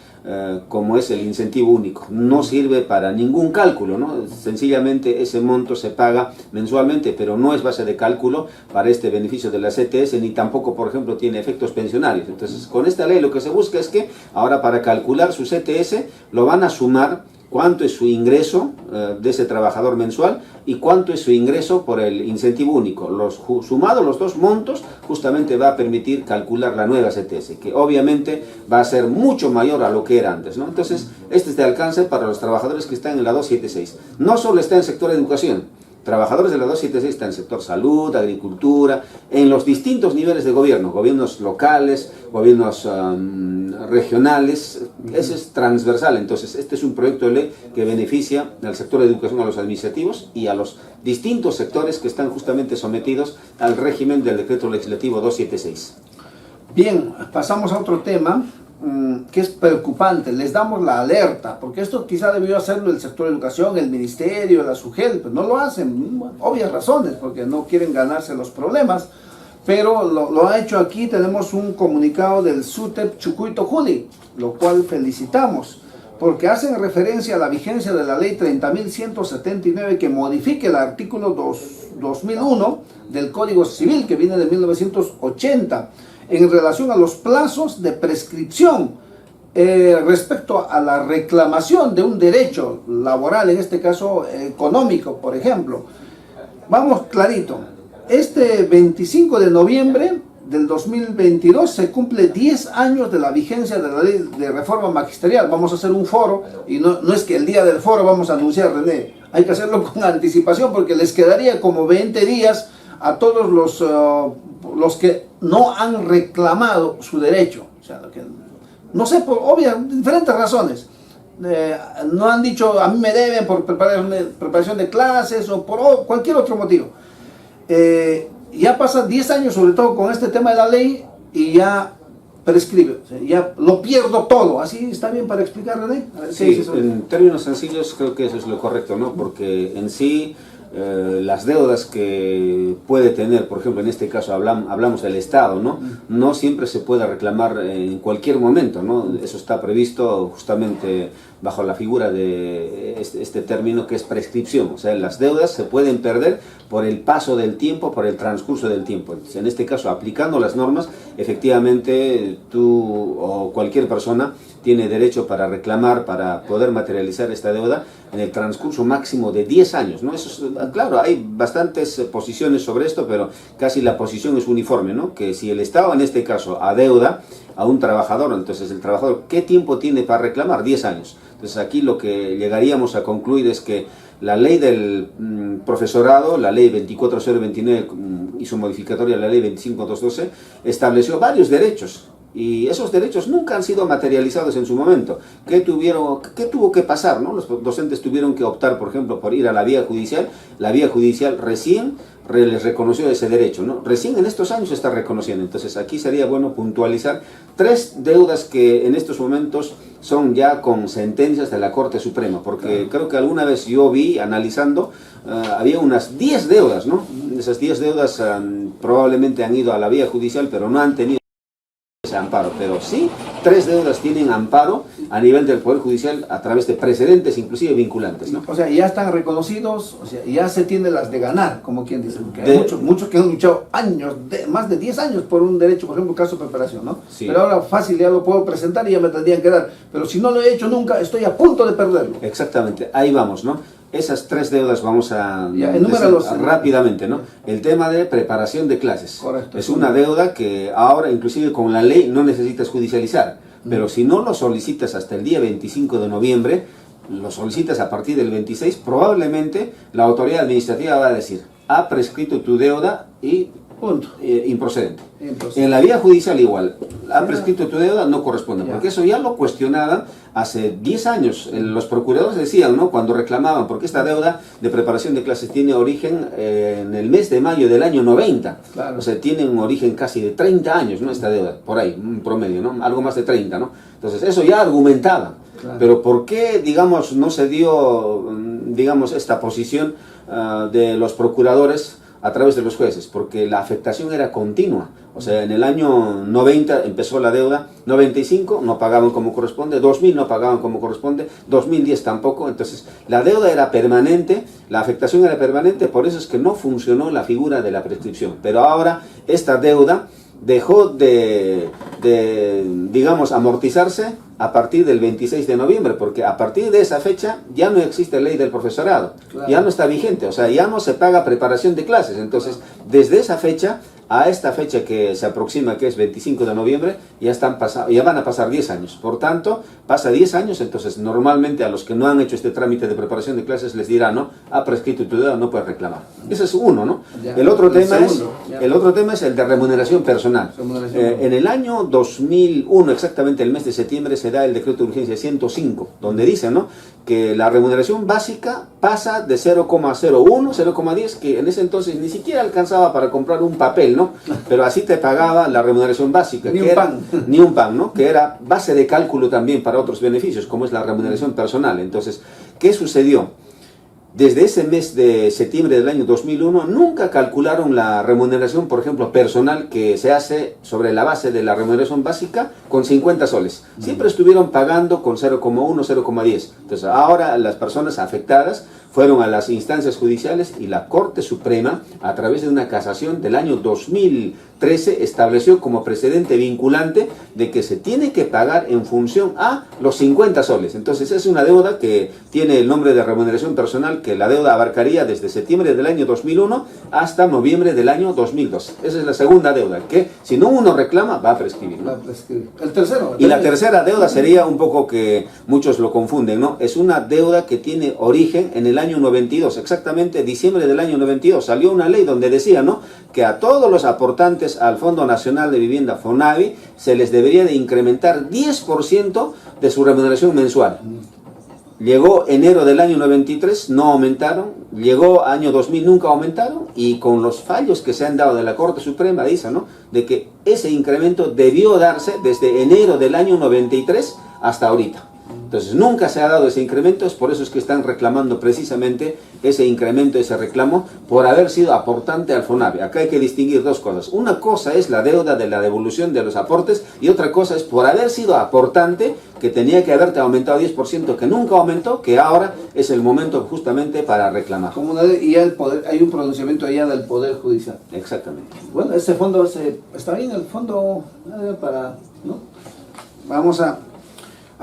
como es el incentivo único. No sirve para ningún cálculo, ¿no? Sencillamente ese monto se paga mensualmente, pero no es base de cálculo para este beneficio de la CTS, ni tampoco, por ejemplo, tiene efectos pensionarios. Entonces, con esta ley lo que se busca es que ahora, para calcular su CTS, lo van a sumar cuánto es su ingreso de ese trabajador mensual y cuánto es su ingreso por el incentivo único. Sumado los dos montos, justamente va a permitir calcular la nueva CTS, que obviamente va a ser mucho mayor a lo que era antes, ¿no? Entonces, este es de alcance para los trabajadores que están en la 276. No solo está en el sector de educación. Trabajadores de la 276 están en el sector salud, agricultura, en los distintos niveles de gobierno, gobiernos locales, gobiernos regionales, ese es transversal. Entonces, este es un proyecto de ley que beneficia al sector de educación, a los administrativos y a los distintos sectores que están justamente sometidos al régimen del decreto legislativo 276. Bien, pasamos a otro tema que es preocupante. Les damos la alerta, porque esto quizá debió hacerlo el sector de educación, el ministerio, la SUGEL, pues no lo hacen, obvias razones, porque no quieren ganarse los problemas, pero lo ha hecho aquí. Tenemos un comunicado del SUTEP Chucuito Juli, lo cual felicitamos, porque hacen referencia a la vigencia de la ley 30.179 que modifique el artículo 2001 del Código Civil, que viene de 1980, en relación a los plazos de prescripción respecto a la reclamación de un derecho laboral, en este caso económico, por ejemplo. Vamos clarito, este 25 de noviembre del 2022 se cumple 10 años de la vigencia de la ley de reforma magisterial. Vamos a hacer un foro, y no es que el día del foro vamos a anunciar, René, hay que hacerlo con anticipación, porque les quedaría como 20 días a todos los que no han reclamado su derecho. O sea, que, no sé, por obvias, diferentes razones. No han dicho, a mí me deben por preparación de clases o por cualquier otro motivo. Ya pasan 10 años, sobre todo con este tema de la ley, y ya prescribe, o sea, ya lo pierdo todo. ¿Así está bien para explicar, René? Sí, en términos sencillos creo que eso es lo correcto, ¿no? Porque en sí las deudas que puede tener, por ejemplo, en este caso hablamos del Estado, ¿no? No siempre se puede reclamar en cualquier momento, ¿no? Eso está previsto justamente bajo la figura de este término que es prescripción. O sea, las deudas se pueden perder por el paso del tiempo, por el transcurso del tiempo. Entonces, en este caso, aplicando las normas, efectivamente tú o cualquier persona tiene derecho para reclamar, para poder materializar esta deuda en el transcurso máximo de 10 años, ¿no? Eso es, claro, hay bastantes posiciones sobre esto, pero casi la posición es uniforme, ¿no? Que si el Estado, en este caso, adeuda a un trabajador, entonces el trabajador, ¿qué tiempo tiene para reclamar? 10 años. Entonces aquí lo que llegaríamos a concluir es que la ley del profesorado, la ley 24029 y su modificatoria, la ley 25212, estableció varios derechos. Y esos derechos nunca han sido materializados en su momento. ¿Qué tuvo que pasar, ¿no? Los docentes tuvieron que optar, por ejemplo, por ir a la vía judicial. La vía judicial recién les reconoció ese derecho, ¿no? Recién en estos años se está reconociendo. Entonces aquí sería bueno puntualizar 3 deudas que en estos momentos son ya con sentencias de la Corte Suprema, porque creo que alguna vez yo vi, analizando, había unas 10 deudas, ¿no? Esas 10 deudas probablemente han ido a la vía judicial, pero no han tenido ese amparo, pero sí 3 deudas tienen amparo a nivel del Poder Judicial a través de precedentes, inclusive vinculantes, ¿no? O sea, ya están reconocidos, o sea, ya se tiene las de ganar, como quien dice, porque hay muchos que han luchado años, más de 10 años por un derecho, por ejemplo, caso de preparación, ¿no? Sí. Pero ahora fácil ya lo puedo presentar y ya me tendrían que dar, pero si no lo he hecho nunca, estoy a punto de perderlo. Exactamente, ahí vamos, ¿no? Esas 3 deudas vamos a rápidamente, ¿no? El tema de preparación de clases. Correcto. Es una deuda que ahora, inclusive con la ley, no necesitas judicializar. Pero si no lo solicitas hasta el día 25 de noviembre, lo solicitas a partir del 26, probablemente la autoridad administrativa va a decir, ha prescrito tu deuda y punto, improcedente. En la vía judicial igual, ha prescrito tu deuda, no corresponde, porque eso ya lo cuestionaban hace 10 años. Los procuradores decían, ¿no? Cuando reclamaban, porque esta deuda de preparación de clases tiene origen en el mes de mayo del año 90. Claro. O sea, tiene un origen casi de 30 años, ¿no? Esta deuda, por ahí, un promedio, ¿no? Algo más de 30, ¿no? Entonces, eso ya argumentaba. Claro. Pero ¿por qué, digamos, no se dio, digamos, esta posición de los procuradores a través de los jueces? Porque la afectación era continua. O sea, en el año 90 empezó la deuda, 95 no pagaban como corresponde, 2000 no pagaban como corresponde, 2010 tampoco. Entonces, la deuda era permanente, la afectación era permanente, por eso es que no funcionó la figura de la prescripción. Pero ahora esta deuda dejó de digamos, amortizarse a partir del 26 de noviembre, porque a partir de esa fecha ya no existe ley del profesorado, claro. Ya no está vigente, o sea, ya no se paga preparación de clases. Entonces, desde esa fecha a esta fecha que se aproxima, que es 25 de noviembre, ya van a pasar 10 años. Por tanto, pasa 10 años, entonces normalmente a los que no han hecho este trámite de preparación de clases les dirá, ¿no? Ha prescrito tu deuda, no puedes reclamar. Ese es uno, ¿no? Ya, el otro tema es el de remuneración personal. En el año 2001, exactamente el mes de septiembre, se da el decreto de urgencia 105, donde dice, ¿no?, que la remuneración básica pasa de 0,01, 0,10, que en ese entonces ni siquiera alcanzaba para comprar un papel, ¿no? Pero así te pagaba la remuneración básica. Ni un pan. Ni un pan, ¿no? Que era base de cálculo también para otros beneficios, como es la remuneración personal. Entonces, ¿qué sucedió? Desde ese mes de septiembre del año 2001, nunca calcularon la remuneración, por ejemplo, personal, que se hace sobre la base de la remuneración básica con 50 soles. Siempre estuvieron pagando con 0,1, 0,10. Entonces, ahora las personas afectadas fueron a las instancias judiciales y la Corte Suprema, a través de una casación del año 2013, estableció como precedente vinculante de que se tiene que pagar en función a los 50 soles. Entonces es una deuda que tiene el nombre de remuneración personal, que la deuda abarcaría desde septiembre del año 2001 hasta noviembre del año 2002. Esa es la segunda deuda, que si no uno reclama, va a prescribir, ¿no? Va a prescribir. El tercero. Y la tercera deuda sería un poco que muchos lo confunden, ¿no? Es una deuda que tiene origen en el año 92, exactamente diciembre del año 92. Salió una ley donde decía, ¿no?, que a todos los aportantes al Fondo Nacional de Vivienda, FONAVI, se les debería de incrementar 10% de su remuneración mensual. Llegó enero del año 93, no aumentaron. Llegó año 2000, nunca aumentaron. Y con los fallos que se han dado de la Corte Suprema, dice, ¿no?, de que ese incremento debió darse desde enero del año 93 hasta ahorita. Entonces nunca se ha dado ese incremento, es por eso es que están reclamando precisamente ese incremento, ese reclamo, por haber sido aportante al FONAVI. Acá hay que distinguir dos cosas. Una cosa es la deuda de la devolución de los aportes y otra cosa es por haber sido aportante, que tenía que haberte aumentado 10%, que nunca aumentó, que ahora es el momento justamente para reclamar. Y el poder, hay un pronunciamiento allá del Poder Judicial. Exactamente. Bueno, ese fondo está bien, el fondo para, ¿no? Vamos a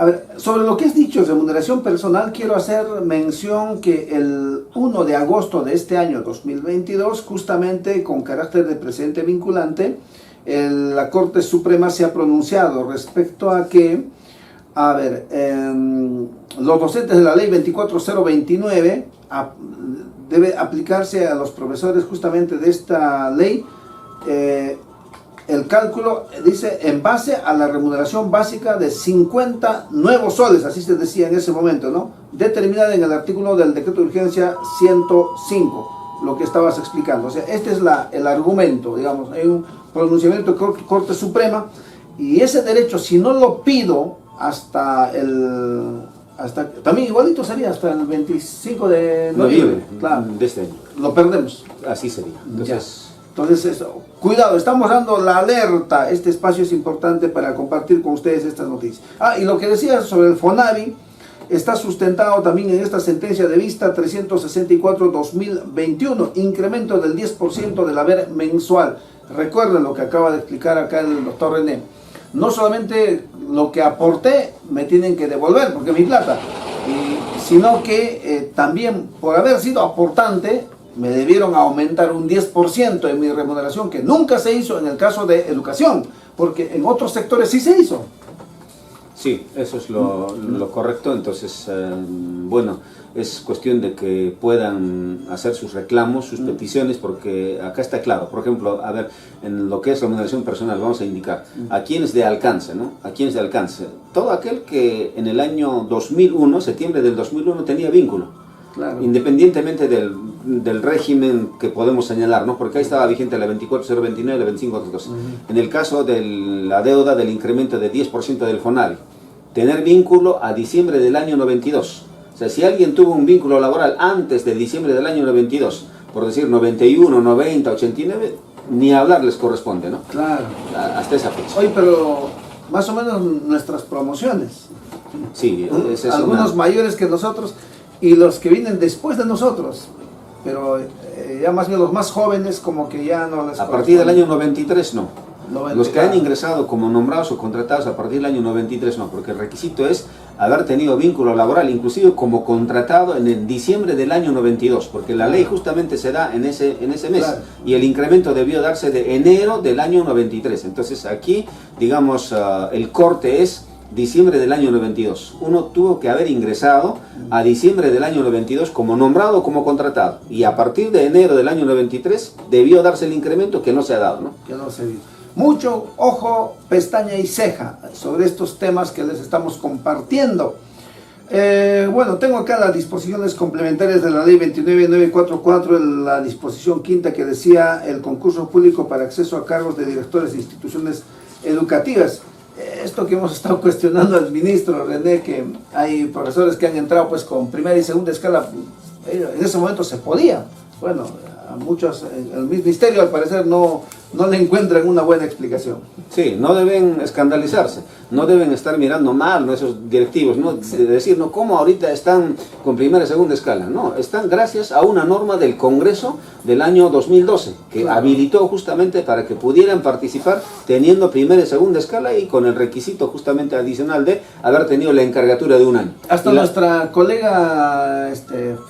ver, sobre lo que has dicho, remuneración personal, quiero hacer mención que el 1 de agosto de este año 2022, justamente con carácter de precedente vinculante, la Corte Suprema se ha pronunciado respecto a que, los docentes de la ley 24029 debe aplicarse a los profesores justamente de esta ley, el cálculo, dice, en base a la remuneración básica de 50 nuevos soles, así se decía en ese momento, ¿no?, determinada en el artículo del decreto de urgencia 105, lo que estabas explicando. O sea, este es el argumento, digamos, hay un pronunciamiento de Corte Suprema, y ese derecho, si no lo pido también igualito sería hasta el 25 de noviembre, claro, de este año, lo perdemos. Así sería. Entonces eso, cuidado, estamos dando la alerta. Este espacio es importante para compartir con ustedes estas noticias. Y lo que decía sobre el FONAVI está sustentado también en esta sentencia de vista 364-2021, incremento del 10% del haber mensual. Recuerden lo que acaba de explicar acá el doctor René. No solamente lo que aporté me tienen que devolver, porque es mi plata, sino que también por haber sido aportante, me debieron aumentar un 10% en mi remuneración, que nunca se hizo en el caso de educación, porque en otros sectores sí se hizo. Sí, eso es lo correcto. Entonces, bueno, es cuestión de que puedan hacer sus reclamos, sus peticiones, porque acá está claro. Por ejemplo, a ver, en lo que es remuneración personal, vamos a indicar a quienes de alcance, ¿no? A quienes de alcance. Todo aquel que en el año 2001, septiembre del 2001, tenía vínculo. Claro. Independientemente del régimen que podemos señalar, ¿no?, porque ahí estaba vigente la 24029, la 25412. En el caso de la deuda del incremento de 10% del FONAVI, tener vínculo a diciembre del año 92. O sea, si alguien tuvo un vínculo laboral antes de diciembre del año 92, por decir 91, 90, 89, ni hablar les corresponde, ¿no? Claro. Hasta esa fecha. Oye, pero más o menos nuestras promociones. Sí, algunos mayores que nosotros y los que vienen después de nosotros, pero ya más bien los más jóvenes como que ya no les a partir del año 93 no. Los que han ingresado como nombrados o contratados a partir del año 93 no, porque el requisito es haber tenido vínculo laboral, inclusive como contratado en el diciembre del año 92, porque la ley justamente se da en ese mes, claro. Y el incremento debió darse de enero del año 93. Entonces aquí, digamos, el corte es diciembre del año 92. Uno tuvo que haber ingresado a diciembre del año 92 como nombrado o como contratado. Y a partir de enero del año 93 debió darse el incremento que no se ha dado, ¿no? Que no se dio. Mucho ojo, pestaña y ceja sobre estos temas que les estamos compartiendo. Bueno, tengo acá las disposiciones complementarias de la ley 29944, la disposición quinta que decía el concurso público para acceso a cargos de directores de instituciones educativas. Esto que hemos estado cuestionando al ministro René, que hay profesores que han entrado pues con primera y segunda escala, en ese momento se podía. Bueno, a muchos, el ministerio al parecer no le encuentran una buena explicación. Sí, no deben escandalizarse, no deben estar mirando mal, ¿no?, esos directivos, ¿no? De decir, no, ¿cómo ahorita están con primera y segunda escala? No, están gracias a una norma del Congreso del año 2012, que habilitó justamente para que pudieran participar teniendo primera y segunda escala y con el requisito justamente adicional de haber tenido la encargatura de un año. Hasta nuestra colega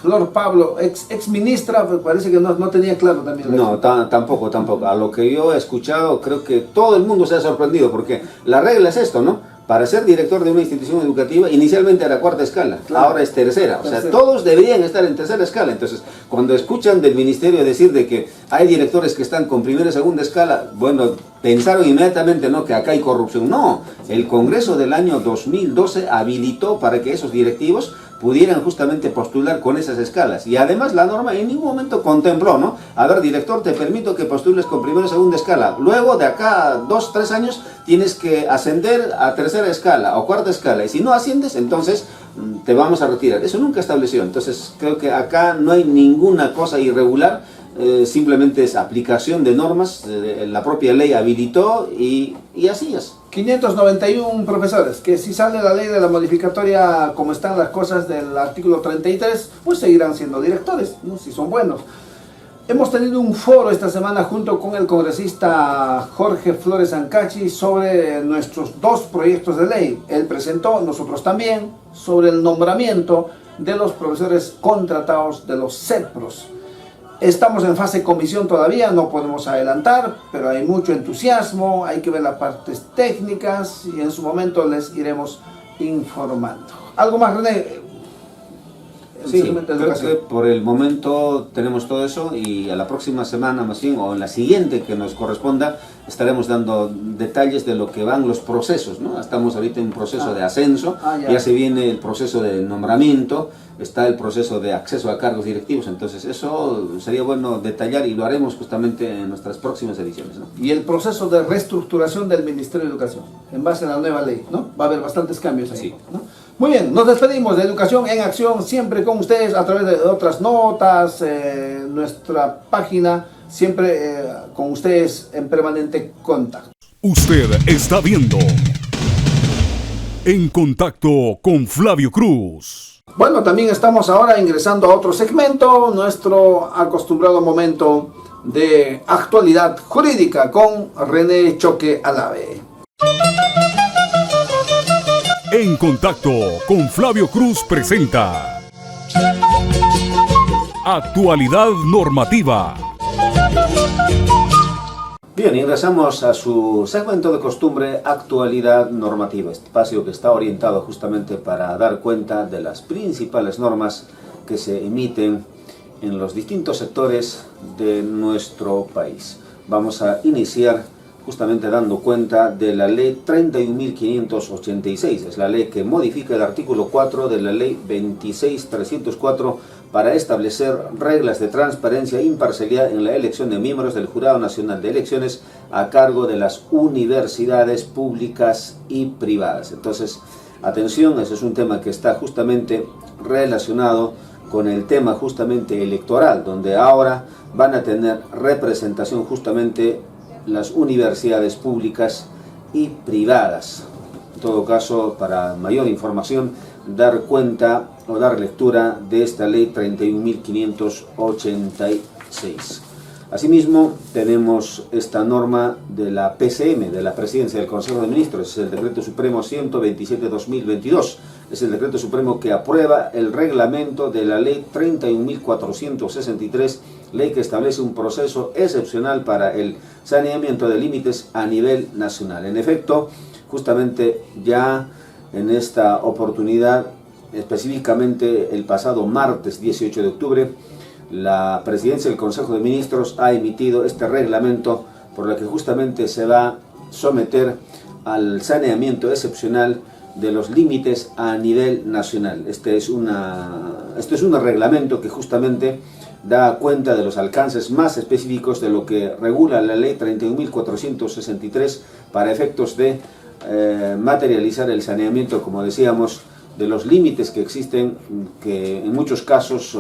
Flor Pablo, ex ministra, pues parece que no tenía claro también. No, tampoco. A lo que yo he escuchado, creo que todo el mundo se ha sorprendido, porque la regla es esto, ¿no? Para ser director de una institución educativa, inicialmente era cuarta escala, claro. Ahora es tercera. O sea, todos deberían estar en tercera escala. Entonces, cuando escuchan del ministerio decir de que hay directores que están con primera y segunda escala, bueno, pensaron inmediatamente, ¿no?, que acá hay corrupción. No, el Congreso del año 2012 habilitó para que esos directivos pudieran justamente postular con esas escalas. Y además la norma en ningún momento contempló, ¿no? A ver, director, te permito que postules con primera y segunda escala. Luego, de acá a 2, 3 años, tienes que ascender a tercera escala o cuarta escala. Y si no asciendes, entonces te vamos a retirar. Eso nunca estableció. Entonces, creo que acá no hay ninguna cosa irregular. Simplemente es aplicación de normas. La propia ley habilitó y así es. 591 profesores, que si sale la ley de la modificatoria como están las cosas del artículo 33, pues seguirán siendo directores, ¿no?, si son buenos. Hemos tenido un foro esta semana junto con el congresista Jorge Flores Ancachi sobre nuestros 2 proyectos de ley. Él presentó, nosotros también, sobre el nombramiento de los profesores contratados de los CEPROS. Estamos en fase comisión todavía, no podemos adelantar, pero hay mucho entusiasmo, hay que ver las partes técnicas y en su momento les iremos informando. ¿Algo más, René? Sí, creo que por el momento tenemos todo eso y a la próxima semana más bien, o en la siguiente que nos corresponda, estaremos dando detalles de lo que van los procesos, ¿no? Estamos ahorita en un proceso de ascenso, ya se viene el proceso de nombramiento, está el proceso de acceso a cargos directivos, entonces eso sería bueno detallar y lo haremos justamente en nuestras próximas ediciones, ¿no? Y el proceso de reestructuración del Ministerio de Educación, en base a la nueva ley, ¿no? Va a haber bastantes cambios ahí, sí, ¿no? Muy bien, nos despedimos de Educación en Acción, siempre con ustedes a través de otras notas, nuestra página, siempre con ustedes en permanente contacto. Usted está viendo En Contacto con Flavio Cruz. Bueno, también estamos ahora ingresando a otro segmento, nuestro acostumbrado momento de actualidad jurídica con René Choque Alave. En Contacto con Flavio Cruz presenta Actualidad Normativa. Bien, ingresamos a su segmento de costumbre, Actualidad Normativa, espacio que está orientado justamente para dar cuenta de las principales normas que se emiten en los distintos sectores de nuestro país. Vamos a iniciar justamente dando cuenta de la ley 31.586, es la ley que modifica el artículo 4 de la ley 26.304 para establecer reglas de transparencia e imparcialidad en la elección de miembros del Jurado Nacional de Elecciones a cargo de las universidades públicas y privadas. Entonces, atención, ese es un tema que está justamente relacionado con el tema justamente electoral, donde ahora van a tener representación justamente las universidades públicas y privadas. En todo caso, para mayor información, dar cuenta o dar lectura de esta ley 31.586. Asimismo, tenemos esta norma de la PCM, de la Presidencia del Consejo de Ministros, es el Decreto Supremo 127-2022, es el Decreto Supremo que aprueba el reglamento de la Ley 31.463, ley que establece un proceso excepcional para el saneamiento de límites a nivel nacional. En efecto, justamente ya en esta oportunidad, específicamente el pasado martes 18 de octubre, la Presidencia del Consejo de Ministros ha emitido este reglamento por el que justamente se va a someter al saneamiento excepcional de los límites a nivel nacional. Este es un reglamento que justamente da cuenta de los alcances más específicos de lo que regula la Ley 31.463 para efectos de materializar el saneamiento, como decíamos, de los límites que existen, que en muchos casos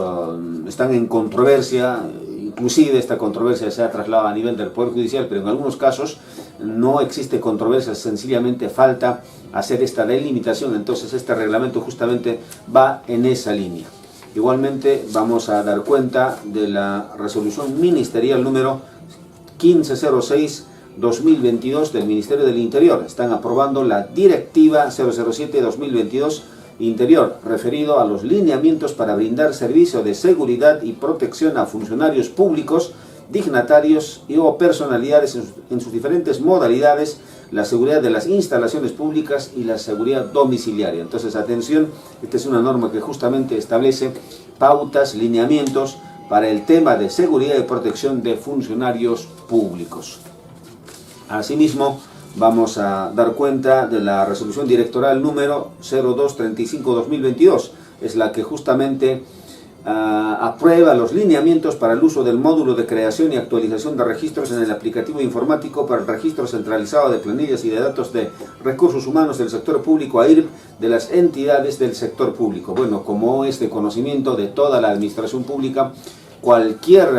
están en controversia. Inclusive esta controversia se ha trasladado a nivel del Poder Judicial, pero en algunos casos no existe controversia, sencillamente falta hacer esta delimitación. Entonces este reglamento justamente va en esa línea. Igualmente vamos a dar cuenta de la resolución ministerial número 1506-2022 del Ministerio del Interior. Están aprobando la directiva 007-2022 Interior, referido a los lineamientos para brindar servicio de seguridad y protección a funcionarios públicos, dignatarios o personalidades en sus diferentes modalidades, la seguridad de las instalaciones públicas y la seguridad domiciliaria. Entonces, atención, esta es una norma que justamente establece pautas, lineamientos para el tema de seguridad y protección de funcionarios públicos. Asimismo, vamos a dar cuenta de la resolución directoral número 0235-2022. Es la que justamente aprueba los lineamientos para el uso del módulo de creación y actualización de registros en el aplicativo informático para el registro centralizado de planillas y de datos de recursos humanos del sector público AIRP de las entidades del sector público. Bueno, como es de conocimiento de toda la administración pública, cualquier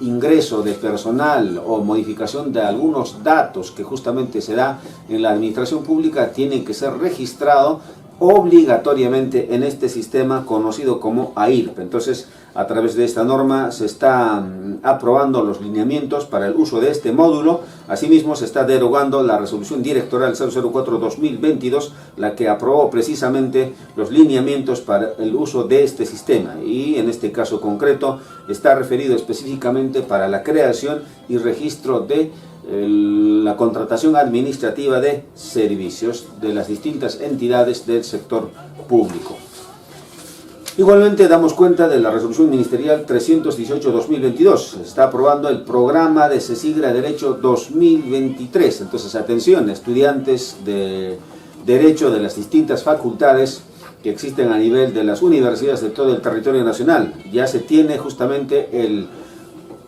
ingreso de personal o modificación de algunos datos que justamente se da en la administración pública tiene que ser registrado obligatoriamente en este sistema conocido como AIRP. Entonces, a través de esta norma se está aprobando los lineamientos para el uso de este módulo. Asimismo, se está derogando la resolución directoral 004-2022, la que aprobó precisamente los lineamientos para el uso de este sistema. Y en este caso concreto está referido específicamente para la creación y registro de la contratación administrativa de servicios de las distintas entidades del sector público. Igualmente damos cuenta de la resolución ministerial 318-2022. Se está aprobando el programa de CESIGRA Derecho 2023. Entonces, atención, estudiantes de Derecho de las distintas facultades que existen a nivel de las universidades de todo el territorio nacional. Ya se tiene justamente el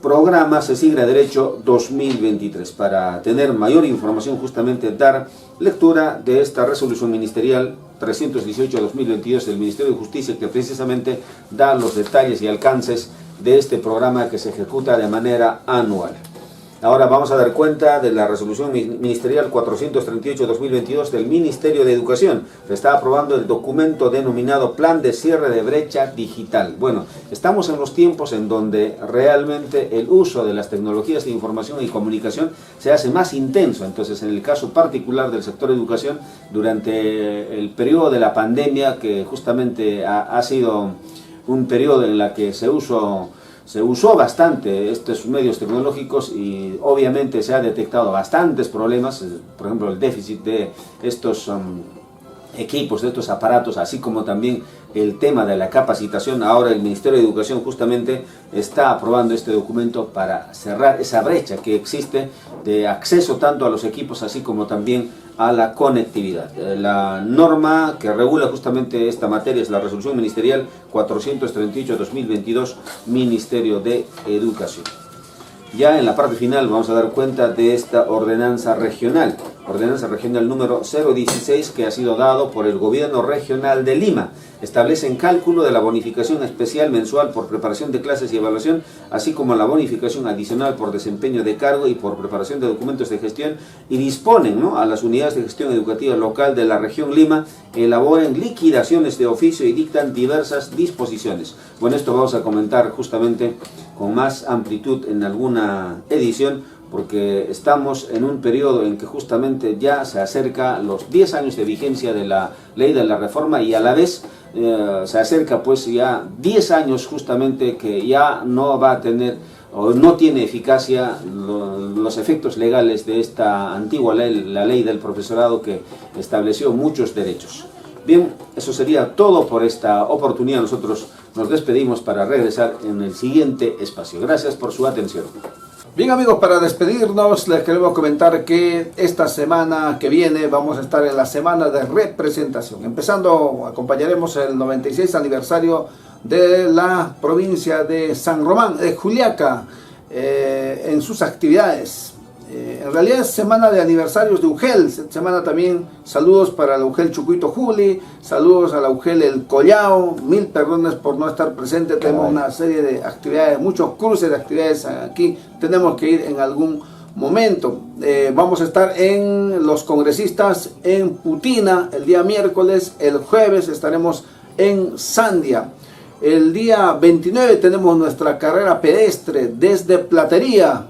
programa CESIGRA Derecho 2023. Para tener mayor información, justamente dar lectura de esta resolución ministerial 318-2022 del Ministerio de Justicia, que precisamente da los detalles y alcances de este programa que se ejecuta de manera anual. Ahora vamos a dar cuenta de la resolución ministerial 438-2022 del Ministerio de Educación. Se está aprobando el documento denominado Plan de Cierre de Brecha Digital. Bueno, estamos en los tiempos en donde realmente el uso de las tecnologías de información y comunicación se hace más intenso. Entonces, en el caso particular del sector educación, durante el periodo de la pandemia, que justamente ha sido un periodo en el que se usó bastante estos medios tecnológicos y obviamente se ha detectado bastantes problemas, por ejemplo el déficit de estos equipos, de estos aparatos, así como también el tema de la capacitación. Ahora el Ministerio de Educación justamente está aprobando este documento para cerrar esa brecha que existe de acceso tanto a los equipos así como también a la conectividad. La norma que regula justamente esta materia es la resolución ministerial 438-2022, Ministerio de Educación. Ya en la parte final vamos a dar cuenta de esta ordenanza regional ordenanza regional número 016 que ha sido dado por el Gobierno Regional de Lima. Establecen cálculo de la bonificación especial mensual por preparación de clases y evaluación, así como la bonificación adicional por desempeño de cargo y por preparación de documentos de gestión, y disponen, ¿no?, a las unidades de gestión educativa local de la región Lima elaboren liquidaciones de oficio y dictan diversas disposiciones. Bueno, esto vamos a comentar justamente con más amplitud en alguna edición, porque estamos en un periodo en que justamente ya se acerca los 10 años de vigencia de la ley de la reforma, y a la vez se acerca pues ya 10 años justamente que ya no va a tener o no tiene eficacia los efectos legales de esta antigua ley, la ley del profesorado, que estableció muchos derechos. Bien, eso sería todo por esta oportunidad. Nosotros nos despedimos para regresar en el siguiente espacio. Gracias por su atención. Bien, amigos, para despedirnos les queremos comentar que esta semana que viene vamos a estar en la semana de representación. Empezando, acompañaremos el 96 aniversario de la provincia de San Román, de Juliaca, en sus actividades. En realidad es semana de aniversarios de UGEL, semana también saludos para la UGEL Chucuito Juli, saludos a la UGEL El Collao, mil perdones por no estar presente, tenemos una serie de actividades, muchos cruces de actividades aquí, tenemos que ir en algún momento. Vamos a estar en los congresistas en Putina el día miércoles, el jueves estaremos en Sandia. El día 29 tenemos nuestra carrera pedestre desde Platería.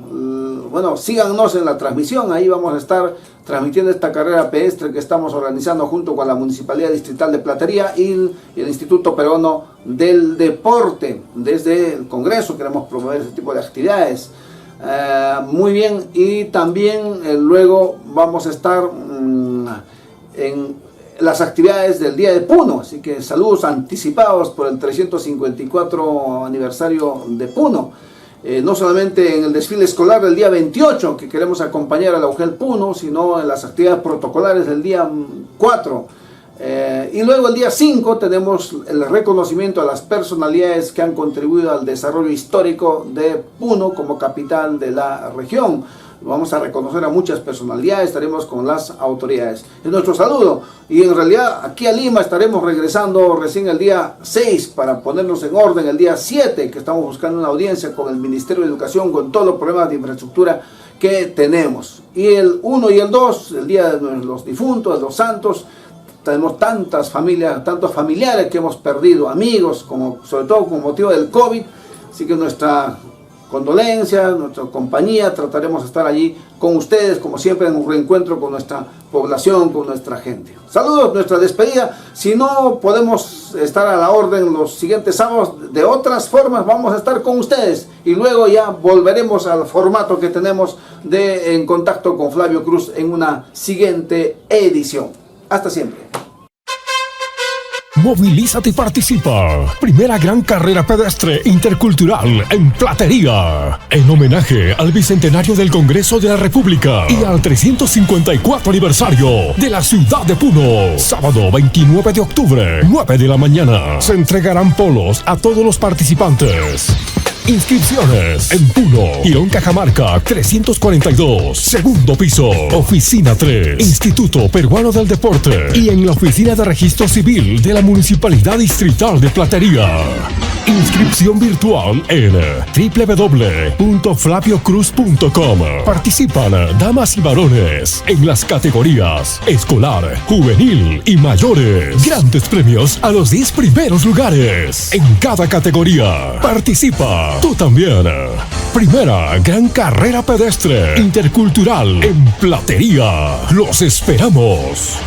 Bueno, síganos en la transmisión, ahí vamos a estar transmitiendo esta carrera pedestre que estamos organizando junto con la Municipalidad Distrital de Platería y el Instituto Peruano del Deporte. Desde el Congreso queremos promover ese tipo de actividades. Muy bien, y también luego vamos a estar en las actividades del Día de Puno, así que saludos anticipados por el 354 aniversario de Puno. No solamente en el desfile escolar del día 28, que queremos acompañar a la UGEL Puno, sino en las actividades protocolares del día 4. Y luego el día 5 tenemos el reconocimiento a las personalidades que han contribuido al desarrollo histórico de Puno como capital de la región. Vamos a reconocer a muchas personalidades, estaremos con las autoridades. Es nuestro saludo. Y en realidad aquí a Lima estaremos regresando recién el día 6 para ponernos en orden. El día 7 que estamos buscando una audiencia con el Ministerio de Educación con todos los problemas de infraestructura que tenemos. Y el 1 y el 2, el día de los difuntos, de los santos, tenemos tantas familias, tantos familiares que hemos perdido, amigos, sobre todo con motivo del COVID. Así que nuestra condolencia, nuestra compañía, trataremos de estar allí con ustedes, como siempre, en un reencuentro con nuestra población, con nuestra gente. Saludos, nuestra despedida. Si no podemos estar a la orden los siguientes sábados, de otras formas vamos a estar con ustedes y luego ya volveremos al formato que tenemos de En Contacto con Flavio Cruz en una siguiente edición. Hasta siempre. Movilízate y participa. Primera gran carrera pedestre intercultural en Platería. En homenaje al bicentenario del Congreso de la República y al 354 aniversario de la ciudad de Puno. Sábado 29 de octubre, 9 de la mañana. Se entregarán polos a todos los participantes. Inscripciones en Puno, Cajamarca 342, segundo piso, oficina 3, Instituto Peruano del Deporte, y en la oficina de registro civil de la Municipalidad Distrital de Platería. Inscripción virtual en www.flaviocruz.com. Participan damas y varones en las categorías escolar, juvenil y mayores. Grandes premios a los 10 primeros lugares en cada categoría. Participa tú también. Primera gran carrera pedestre intercultural en Platería. Los esperamos.